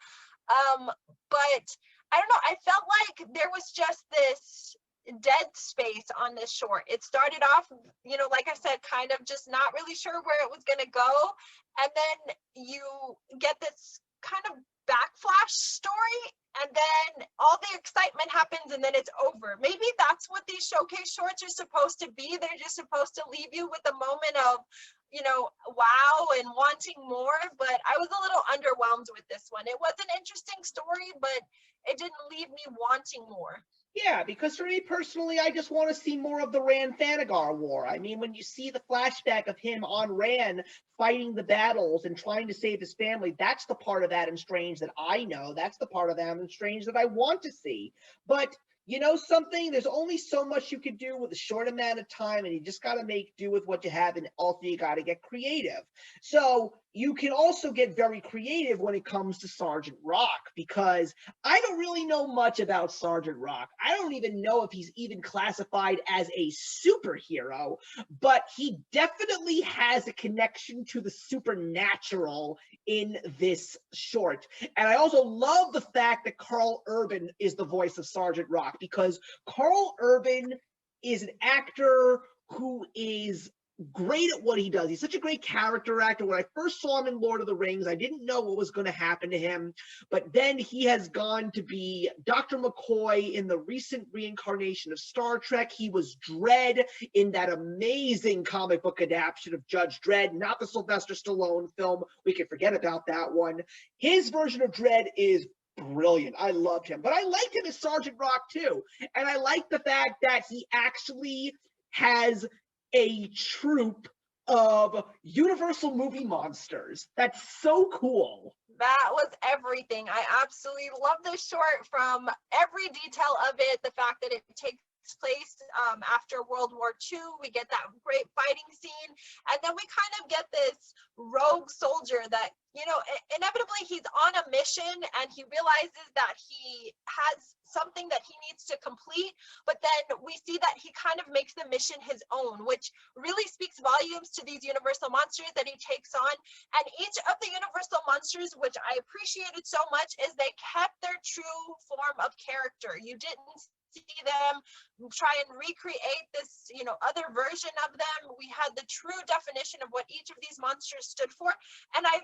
But I don't know, I felt like there was just this dead space on this short. It started off, you know, like I said, kind of just not really sure where it was going to go. And then you get this kind of backflash story, and then all the excitement happens, and then it's over. Maybe that's what these showcase shorts are supposed to be. They're just supposed to leave you with a moment of, you know, wow and wanting more. But I was a little underwhelmed with this one. It was an interesting story, but it didn't leave me wanting more.
Yeah, because for me personally, I just want to see more of the Rann-Thanagar War. I mean, when you see the flashback of him on Rann fighting the battles and trying to save his family, that's the part of Adam Strange that I know. That's the part of Adam Strange that I want to see. But you know something? There's only so much you can do with a short amount of time, and you just got to make do with what you have, and also you got to get creative. So you can also get very creative when it comes to Sergeant Rock, because I don't really know much about Sergeant Rock. I don't even know if he's even classified as a superhero, but he definitely has a connection to the supernatural in this short. And I also love the fact that Karl Urban is the voice of Sergeant Rock, because Karl Urban is an actor who is great at what he does. He's such a great character actor. When I first saw him in Lord of the Rings, I didn't know what was going to happen to him, but then he has gone to be Dr. McCoy in the recent reincarnation of Star Trek. He was Dredd in that amazing comic book adaptation of Judge Dredd, not the Sylvester Stallone film. We can forget about that one. His version of Dredd is brilliant. I loved him, but I liked him as Sergeant Rock too. And I like the fact that he actually has a troupe of Universal movie monsters. That's so cool.
That was everything. I absolutely love this short from every detail of it. The fact that it takes place after World War II, we get that great fighting scene, and then we kind of get this rogue soldier that, you know, inevitably he's on a mission and he realizes that he has something that he needs to complete, but then we see that he kind of makes the mission his own, which really speaks volumes to these Universal monsters that he takes on. And each of the Universal monsters, which I appreciated so much, is they kept their true form of character. You didn't see them try and recreate this, you know, other version of them. We had the true definition of what each of these monsters stood for. And I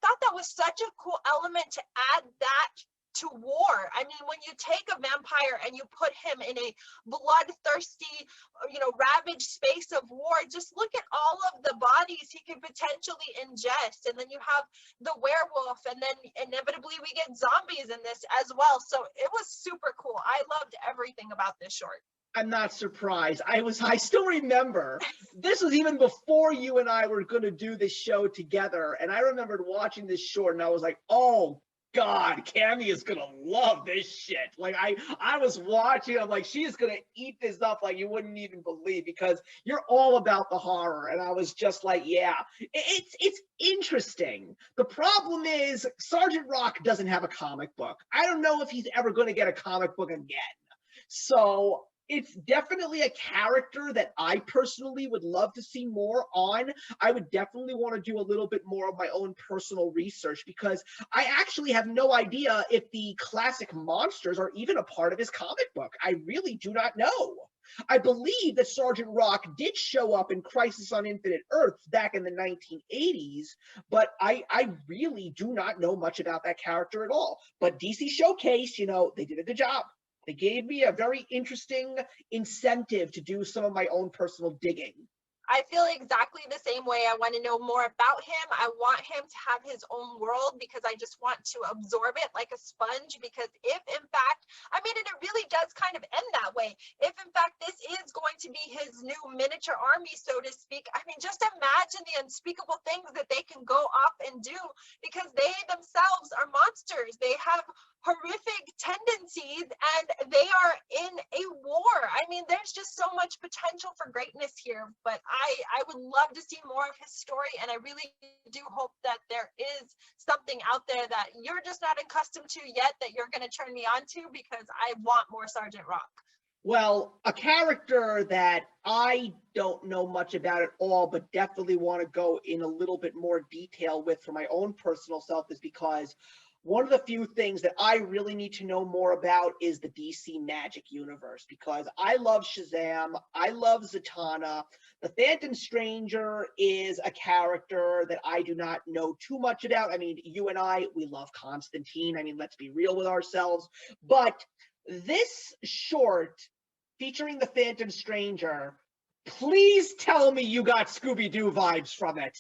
thought that was such a cool element to add that to war. I mean, when you take a vampire and you put him in a bloodthirsty, you know, ravaged space of war, just look at all of the bodies he could potentially ingest. And then you have the werewolf, and then inevitably we get zombies in this as well. So it was super cool. I loved everything about this short.
I'm not surprised. I still remember, this was even before you and I were going to do this show together. And I remembered watching this short and I was like, oh God, Cammy is gonna love this shit. Like I was watching, I'm like, she's gonna eat this up like you wouldn't even believe, because you're all about the horror. And I was just like, yeah, it's interesting. The problem is Sergeant Rock doesn't have a comic book. I don't know if he's ever gonna get a comic book again. So it's definitely a character that I personally would love to see more on. I would definitely want to do a little bit more of my own personal research, because I actually have no idea if the classic monsters are even a part of his comic book. I really do not know. I believe that Sergeant Rock did show up in Crisis on Infinite Earths back in the 1980s, but I really do not know much about that character at all. But DC Showcase, you know, they did a good job. They gave me a very interesting incentive to do some of my own personal digging.
I feel exactly the same way. I want to know more about him. I want him to have his own world, because I just want to absorb it like a sponge. Because if in fact, I mean, and it really does kind of end that way. If in fact this is going to be his new miniature army, so to speak, I mean, just imagine the unspeakable things that they can go off and do, because they themselves are monsters. They have horrific tendencies and they are in a war. I mean, there's just so much potential for greatness here, but I would love to see more of his story, and I really do hope that there is something out there that you're just not accustomed to yet that you're going to turn me on to, because I want more Sergeant Rock.
Well, a character that I don't know much about at all, but definitely want to go in a little bit more detail with for my own personal self, is because one of the few things that I really need to know more about is the DC Magic Universe, because I love Shazam, I love Zatanna. The Phantom Stranger is a character that I do not know too much about. I mean, you and I, we love Constantine. I mean, let's be real with ourselves. But this short featuring the Phantom Stranger, please tell me you got Scooby-Doo vibes from it.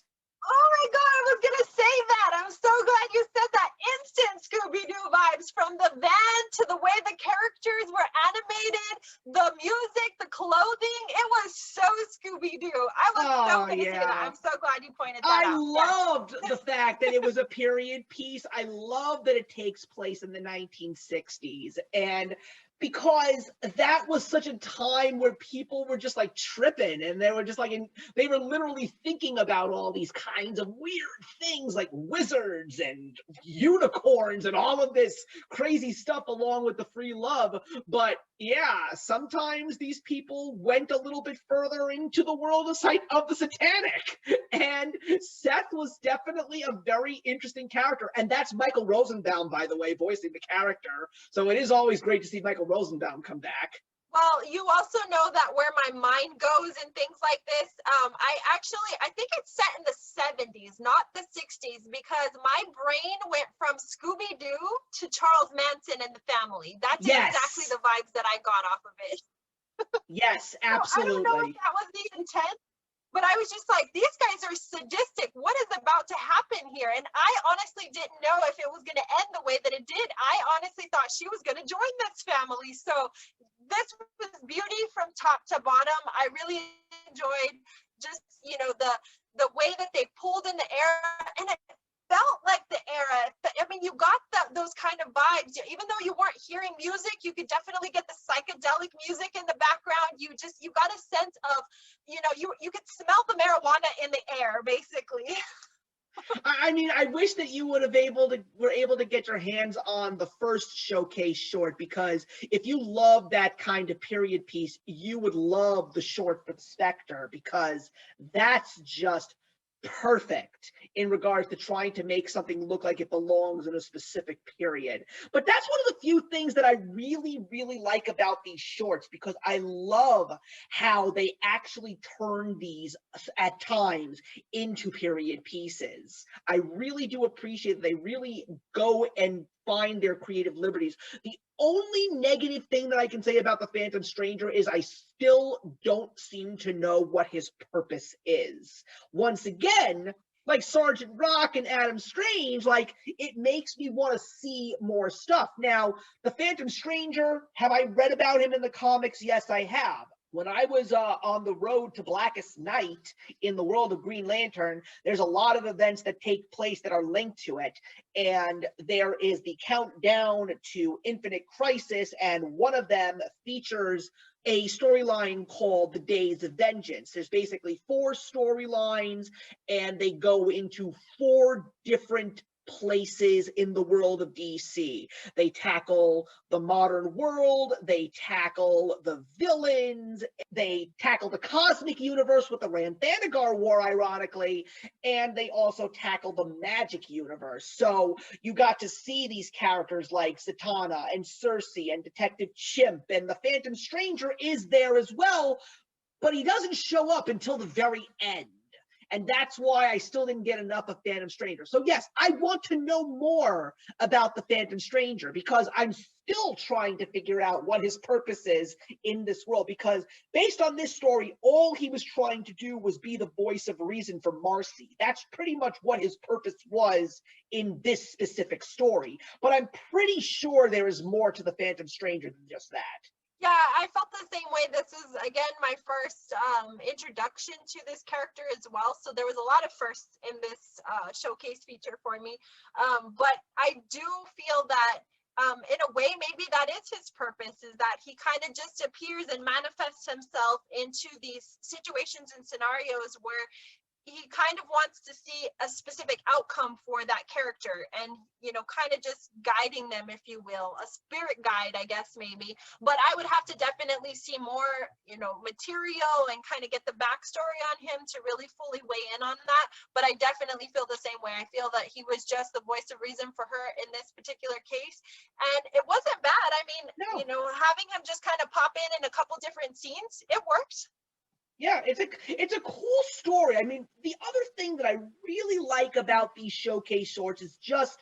Oh my God, I was gonna say that. I'm so glad you said that. Instant Scooby-Doo vibes, from the van to the way the characters were animated, the music, the clothing. It was so Scooby-Doo. I was so gonna say that. I'm so glad you pointed that out.
I loved the fact that it was a period piece. I love that it takes place in the 1960s. And because that was such a time where people were just like tripping, and they were just like, they were literally thinking about all these kinds of weird things like wizards and unicorns and all of this crazy stuff along with the free love. But yeah, sometimes these people went a little bit further into the world of the satanic. And Seth was definitely a very interesting character. And that's Michael Rosenbaum, by the way, voicing the character. So it is always great to see Michael Rosenbaum come back.
Well, you also know that where my mind goes and things like this, I think it's set in the 70s, not the 60s, because my brain went from Scooby-Doo to Charles Manson and the Family. That's exactly the vibes that I got off of it.
Yes, absolutely.
So I don't know if that was the intent, but I was just like, these guys are sadistic. What is about to happen here? And I honestly didn't know if it was going to end the way that it did. I honestly thought she was going to join this family. So this was beauty from top to bottom. I really enjoyed just, the way that they pulled in the air, and it felt like the era. I mean, you got those kind of vibes. Even though you weren't hearing music, you could definitely get the psychedelic music in the background. You got a sense of, you could smell the marijuana in the air, basically.
I mean, I wish that you were able to get your hands on the first showcase short, because if you love that kind of period piece, you would love the short for the Spectre, because that's just perfect in regards to trying to make something look like it belongs in a specific period. But that's one of the few things that I really, really like about these shorts, because I love how they actually turn these at times into period pieces. I really do appreciate that they really go and find their creative liberties. The only negative thing that I can say about the Phantom Stranger is I still don't seem to know what his purpose is. Once again, like Sergeant Rock and Adam Strange, like, it makes me want to see more stuff. Now, the Phantom Stranger, have I read about him in the comics? Yes, I have. When I was on the road to Blackest Night in the world of Green Lantern, there's a lot of events that take place that are linked to it. And there is the countdown to Infinite Crisis, and one of them features a storyline called The Days of Vengeance. There's basically 4 storylines, and they go into 4 different places in the world of DC. They tackle the modern world, they tackle the villains, they tackle the cosmic universe with the Ranthanagar War, ironically, and they also tackle the magic universe. So you got to see these characters like Zatanna and Cersei and Detective Chimp, and the Phantom Stranger is there as well, but he doesn't show up until the very end. And that's why I still didn't get enough of Phantom Stranger. So yes, I want to know more about the Phantom Stranger, because I'm still trying to figure out what his purpose is in this world. Because based on this story, all he was trying to do was be the voice of reason for Marcy. That's pretty much what his purpose was in this specific story. But I'm pretty sure there is more to the Phantom Stranger than just that.
Yeah, I felt the same way. This is, again, my first introduction to this character as well. So there was a lot of firsts in this showcase feature for me. But I do feel that in a way, maybe that is his purpose, is that he kind of just appears and manifests himself into these situations and scenarios where he kind of wants to see a specific outcome for that character, and kind of just guiding them, if you will, a spirit guide, I guess, maybe. But I would have to definitely see more material and kind of get the backstory on him to really fully weigh in on that. But I definitely feel the same way. I feel that he was just the voice of reason for her in this particular case, and it wasn't bad. I mean,
No.
having him just kind of pop in a couple different scenes, it worked.
Yeah, it's a cool story. I mean, the other thing that I really like about these showcase shorts is just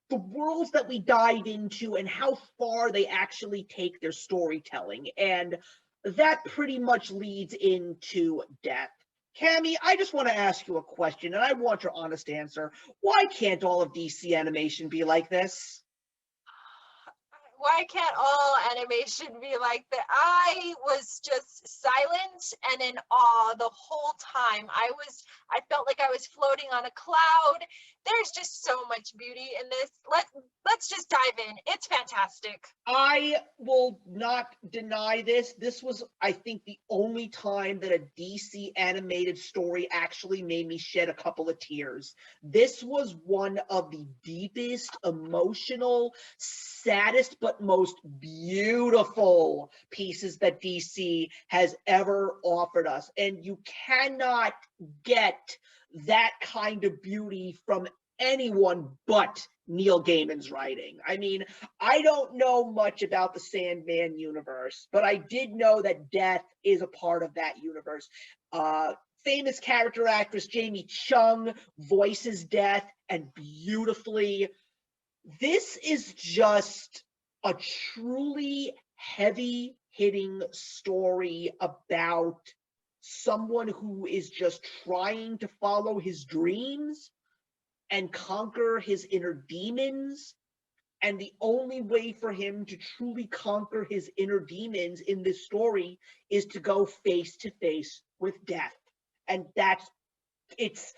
the worlds that we dive into and how far they actually take their storytelling. And that pretty much leads into Death. Cammy, I just want to ask you a question, and I want your honest answer. Why can't all of DC animation be like this?
Why can't all animation be like that? I was just silent and in awe the whole time. I felt like I was floating on a cloud. There's just so much beauty in this. Let's just dive in. It's fantastic.
I will not deny this. This was, I think, the only time that a DC animated story actually made me shed a couple of tears. This was one of the deepest, emotional, saddest, but most beautiful pieces that DC has ever offered us. And you cannot get that kind of beauty from anyone but Neil Gaiman's writing. I mean, I don't know much about the Sandman universe, but I did know that Death is a part of that universe. Famous character actress Jamie Chung voices Death, and beautifully. This is just a truly heavy hitting story about someone who is just trying to follow his dreams and conquer his inner demons. And the only way for him to truly conquer his inner demons in this story is to go face to face with death. And it's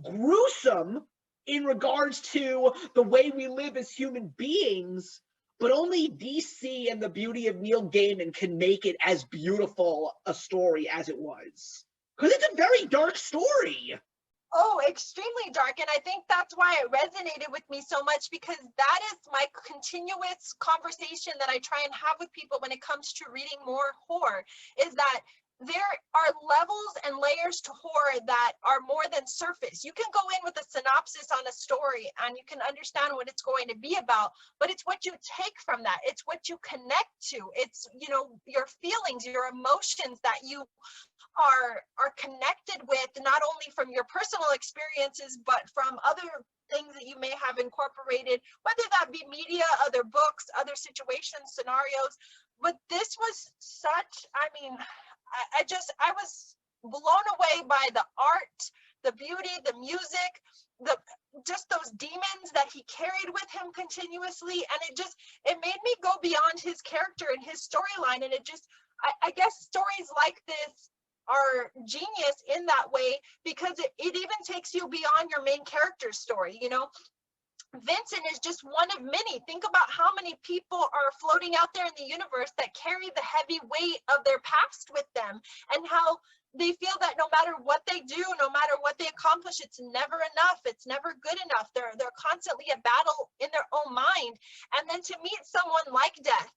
gruesome in regards to the way we live as human beings, but only DC and the beauty of Neil Gaiman can make it as beautiful a story as it was. Because it's a very dark story.
Oh, extremely dark. And I think that's why it resonated with me so much, because that is my continuous conversation that I try and have with people when it comes to reading more horror, is that there are levels and layers to horror that are more than surface. You can go in with a synopsis on a story and you can understand what it's going to be about, but it's what you take from that. It's what you connect to. It's, you know, your feelings, your emotions that you are connected with, not only from your personal experiences, but from other things that you may have incorporated, whether that be media, other books, other situations, scenarios. But this was such, I mean, I was blown away by the art, the beauty, the music, the just those demons that he carried with him continuously. And it made me go beyond his character and his storyline. And I guess stories like this are genius in that way, because it even takes you beyond your main character's story. You know, Vincent is just one of many. Think about how many people are floating out there in the universe that carry the heavy weight of their past with them, and how they feel that no matter what they do, no matter what they accomplish, it's never enough. It's never good enough. They're constantly at battle in their own mind. And then to meet someone like Death,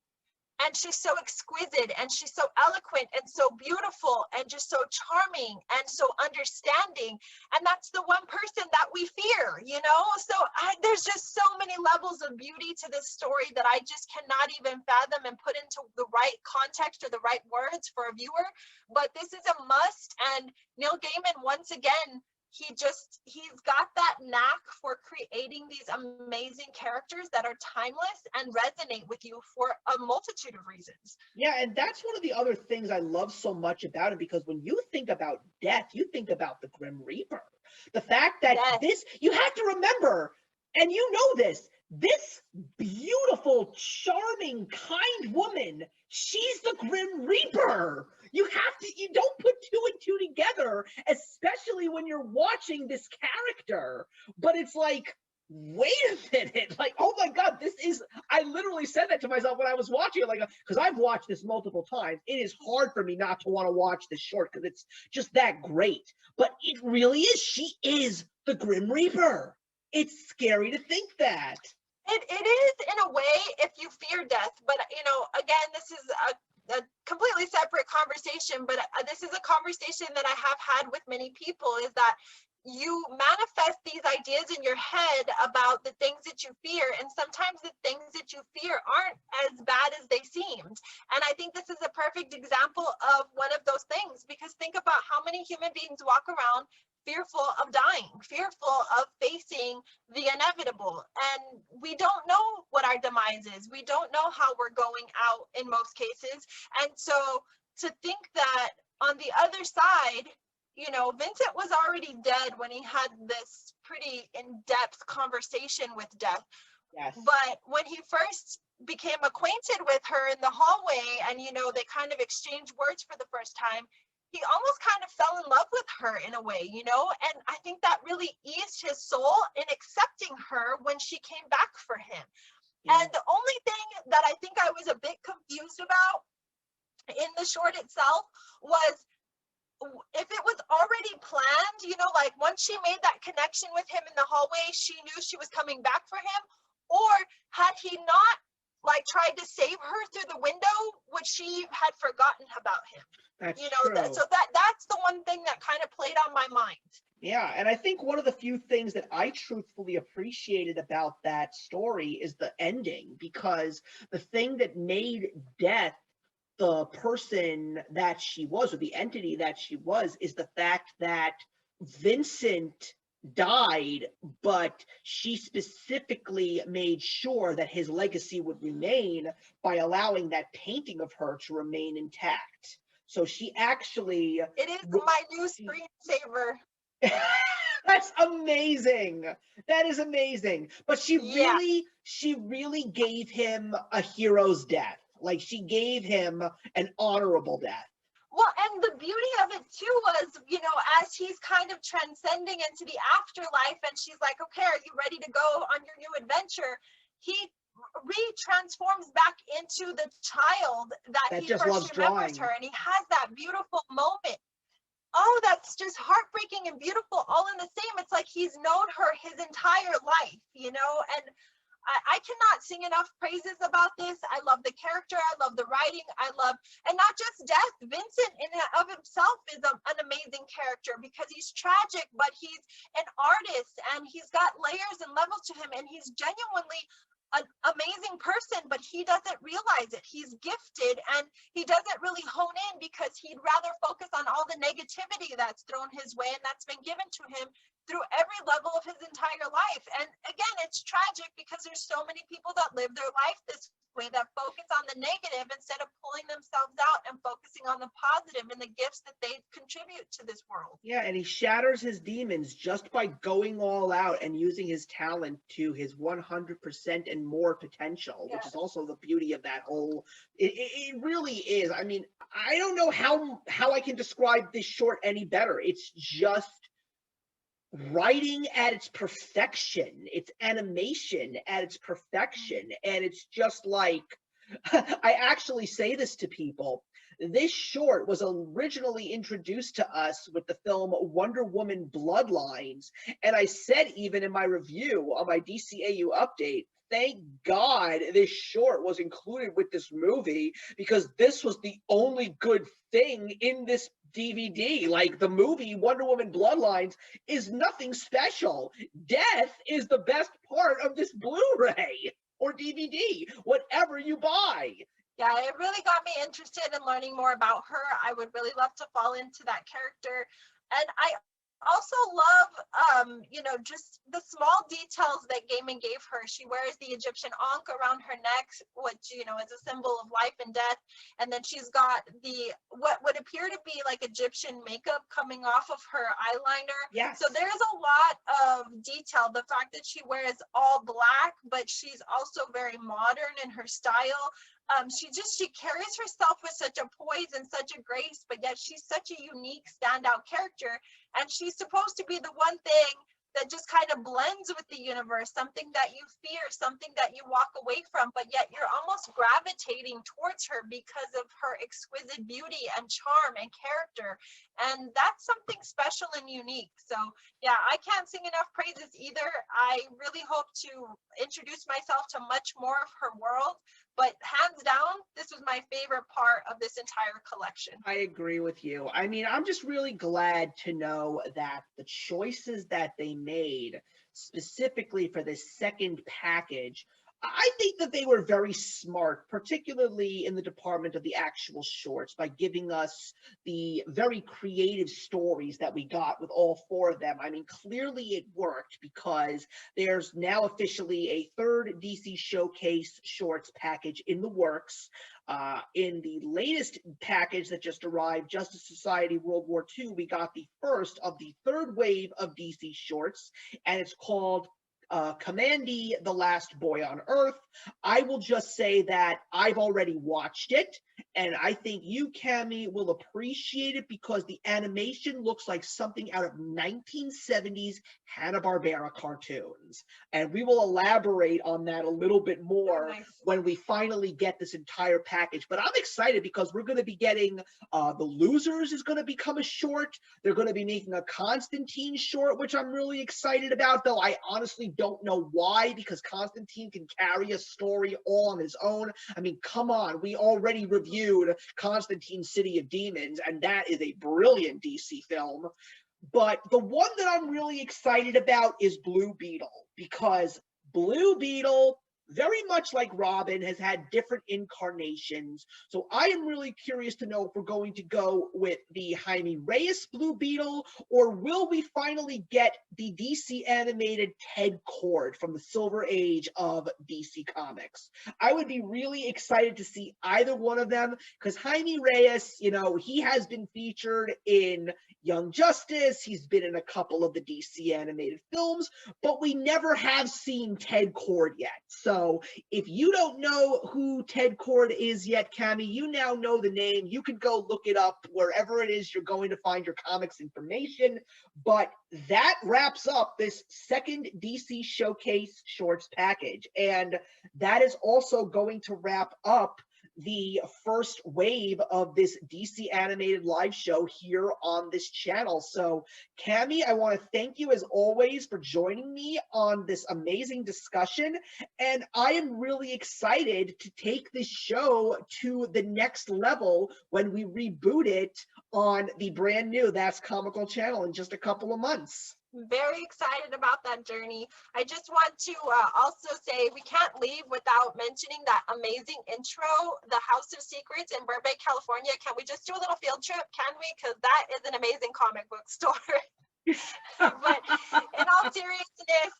and she's so exquisite and she's so eloquent and so beautiful and just so charming and so understanding, and that's the one person that we fear, you know. So there's just so many levels of beauty to this story that I just cannot even fathom and put into the right context or the right words for a viewer. But this is a must, and Neil Gaiman, once again, he's got that knack for creating these amazing characters that are timeless and resonate with you for a multitude of reasons.
Yeah, and that's one of the other things I love so much about it, because when you think about Death, you think about the Grim Reaper. The fact that
Yes.
you have to remember, and you know this beautiful, charming, kind woman, she's the Grim Reaper. You don't put two and two together, especially when you're watching this character. But it's like, wait a minute, like, oh my God, I literally said that to myself when I was watching it, like, because I've watched this multiple times. It is hard for me not to want to watch this short because it's just that great. But it really is. She is the Grim Reaper. It's scary to think that.
It is in a way if you fear death, but you know, again, this is a completely separate conversation, but this is a conversation that I have had with many people, is that you manifest these ideas in your head about the things that you fear, and sometimes the things that you fear aren't as bad as they seemed. And I think this is a perfect example of one of those things, because think about how many human beings walk around fearful of dying, fearful of facing the inevitable. And we don't know what our demise is. We don't know how we're going out in most cases. And so to think that on the other side, you know, Vincent was already dead when he had this pretty in-depth conversation with Death.
Yes.
But when he first became acquainted with her in the hallway, and, you know, they kind of exchanged words for the first time, he almost kind of fell in love with her in a way, you know? And I think that really eased his soul in accepting her when she came back for him.
Yeah.
And the only thing that I think I was a bit confused about in the short itself was if it was already planned, you know, like once she made that connection with him in the hallway, she knew she was coming back for him, or had he not like tried to save her through the window, which she had forgotten about him.
That's
You know,
true.
so that's the one thing that kind of played on my mind.
Yeah, and I think one of the few things that I truthfully appreciated about that story is the ending, because the thing that made Death the person that she was, or the entity that she was, is the fact that Vincent died, but she specifically made sure that his legacy would remain by allowing that painting of her to remain intact. So she actually
It is my new screensaver.
That's amazing. That is amazing. But
Yeah.
she really gave him a hero's death. Like she gave him an honorable death.
Well, and the beauty of it too was, you know, as he's kind of transcending into the afterlife and she's like, okay, are you ready to go on your new adventure? He re-transforms back into the child that he
just loves
first remembers
drawing.
her, and he has that beautiful moment. Oh, that's just heartbreaking and beautiful all in the same. It's like he's known her his entire life, you know, and I cannot sing enough praises about this. I love the character. I love the writing. I love, and not just death. Vincent in and of himself is an amazing character because he's tragic, but he's an artist and he's got layers and levels to him, and he's genuinely an amazing person, but he doesn't realize it. He's gifted and he doesn't really hone in because he'd rather focus on all the negativity that's thrown his way and that's been given to him through every level of his entire life. And again, it's tragic because there's so many people that live their life this way, that focus on the negative instead of pulling themselves out and focusing on the positive and the gifts that they contribute to this world.
Yeah, and he shatters his demons just by going all out and using his talent to his 100% and more potential, which is also the beauty of that whole. It really is. I mean, I don't know how I can describe this short any better. It's just writing at its perfection, it's animation at its perfection, and it's just like I actually say this to people. This short was originally introduced to us with the film Wonder Woman Bloodlines, and I said even in my review on my DCAU update, thank God this short was included with this movie because this was the only good thing in this DVD. Like the movie Wonder Woman Bloodlines is nothing special. Death is the best part of this Blu-ray or DVD, whatever you buy.
Yeah, it really got me interested in learning more about her. I would really love to fall into that character. And I also love, you know, just the small details that Gaiman gave her. She wears the Egyptian ankh around her neck, which, you know, is a symbol of life and death. And then she's got the, what would appear to be like Egyptian makeup coming off of her eyeliner.
Yes.
So there's a lot of detail. The fact that she wears all black, but she's also very modern in her style. She carries herself with such a poise and such a grace, but yet she's such a unique standout character. And she's supposed to be the one thing that just kind of blends with the universe, something that you fear, something that you walk away from, but yet you're almost gravitating towards her because of her exquisite beauty and charm and character. And that's something special and unique. So yeah, I can't sing enough praises either. I really hope to introduce myself to much more of her world. But hands down, this was my favorite part of this entire collection.
I agree with you. I mean, I'm just really glad to know that the choices that they made specifically for this second package, I think that they were very smart, particularly in the department of the actual shorts, by giving us the very creative stories that we got with all four of them. I mean, clearly it worked because there's now officially a third DC Showcase shorts package in the works. In the latest package that just arrived, Justice Society World War II, we got the first of the third wave of DC shorts, and it's called Kamandi, The Last Boy on Earth. I will just say that I've already watched it, and I think you, Cami, will appreciate it because the animation looks like something out of 1970s Hanna-Barbera cartoons. And we will elaborate on that a little bit more when we finally get this entire package. But I'm excited because we're going to be getting The Losers is going to become a short. They're going to be making a Constantine short, which I'm really excited about, though I honestly don't know why, because Constantine can carry a story all on his own. I mean, come on, we already reviewed Constantine City of Demons, and that is a brilliant DC film. But the one that I'm really excited about is Blue Beetle, because Blue Beetle very much like Robin, has had different incarnations. So I am really curious to know if we're going to go with the Jaime Reyes Blue Beetle, or will we finally get the DC animated Ted Kord from the Silver Age of DC Comics? I would be really excited to see either one of them, because Jaime Reyes, he has been featured in Young Justice. He's been in a couple of the DC animated films, but we never have seen Ted Kord yet. So if you don't know who Ted Kord is yet, Cami, you now know the name. You can go look it up wherever it is you're going to find your comics information. But that wraps up this second DC Showcase Shorts package. And that is also going to wrap up the first wave of this DC animated live show here on this channel. So, Cami, I want to thank you as always for joining me on this amazing discussion. And I am really excited to take this show to the next level when we reboot it on the brand new That's Comical channel in just a couple of months.
Very excited about that journey. I just want to also say we can't leave without mentioning that amazing intro, The House of Secrets in Burbank, California. Can we just do a little field trip? Can we? Because that is an amazing comic book store. But in all seriousness,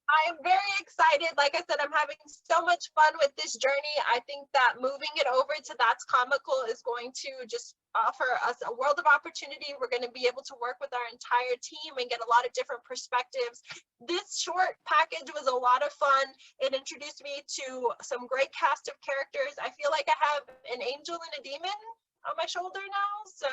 I am very excited. Like I said, I'm having so much fun with this journey. I think that moving it over to That's Comical is going to just offer us a world of opportunity. We're going to be able to work with our entire team and get a lot of different perspectives. This short package was a lot of fun. It introduced me to some great cast of characters. I feel like I have an angel and a demon on my shoulder now. So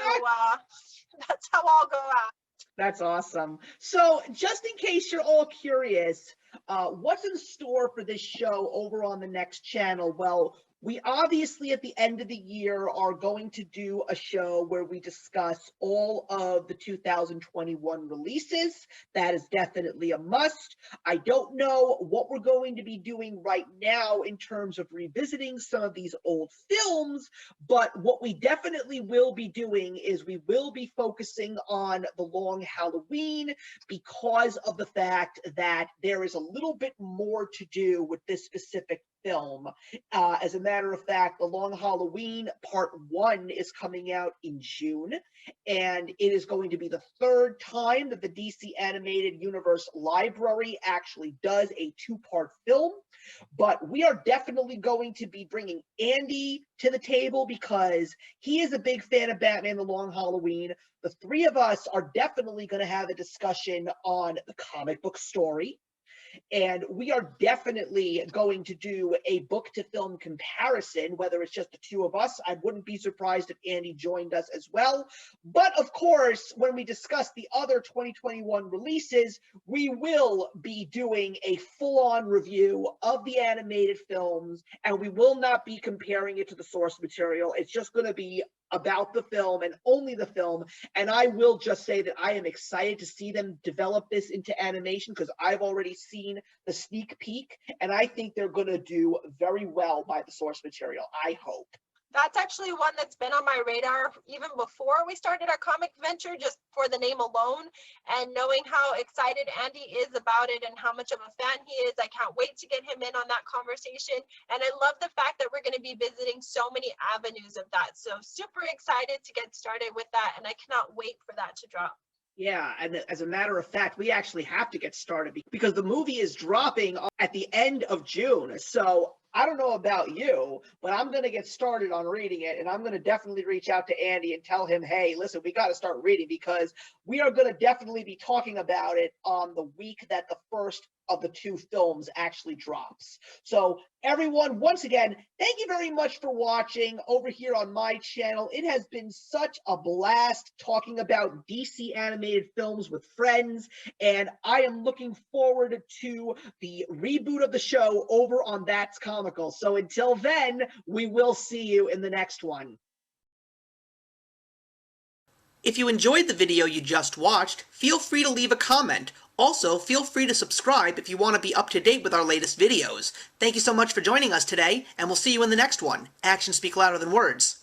that's how I'll go out.
That's awesome. So just in case you're all curious, what's in store for this show over on the next channel? Well, we obviously at the end of the year are going to do a show where we discuss all of the 2021 releases. That is definitely a must. I don't know what we're going to be doing right now in terms of revisiting some of these old films, but what we definitely will be doing is we will be focusing on The Long Halloween, because of the fact that there is a little bit more to do with this specific film. As a matter of fact, The Long Halloween Part 1 is coming out in June, and it is going to be the third time that the DC Animated Universe Library actually does a two-part film. But we are definitely going to be bringing Andy to the table because he is a big fan of Batman The Long Halloween. The three of us are definitely going to have a discussion on the comic book story. And we are definitely going to do a book to film comparison, whether it's just the two of us. I wouldn't be surprised if Andy joined us as well. But of course, when we discuss the other 2021 releases, we will be doing a full-on review of the animated films, and we will not be comparing it to the source material. It's just going to be about the film and only the film. And I will just say that I am excited to see them develop this into animation, because I've already seen the sneak peek and I think they're going to do very well by the source material. I hope.
That's actually one that's been on my radar even before we started our comic venture, just for the name alone, and knowing how excited Andy is about it and how much of a fan he is. I can't wait to get him in on that conversation. And I love the fact that we're going to be visiting so many avenues of that. So super excited to get started with that. And I cannot wait for that to drop.
Yeah, and as a matter of fact, we actually have to get started because the movie is dropping at the end of June. So I don't know about you, but I'm going to get started on reading it, and I'm going to definitely reach out to Andy and tell him, hey, listen, we got to start reading, because we are going to definitely be talking about it on the week that the first of the two films actually drops. So everyone, once again, thank you very much for watching over here on my channel. It has been such a blast talking about DC animated films with friends, and I am looking forward to the reboot of the show over on That's Comical. So until then, we will see you in the next one. If you enjoyed the video you just watched, feel free to leave a comment. Also, feel free to subscribe if you want to be up to date with our latest videos. Thank you so much for joining us today, and we'll see you in the next one. Actions speak louder than words.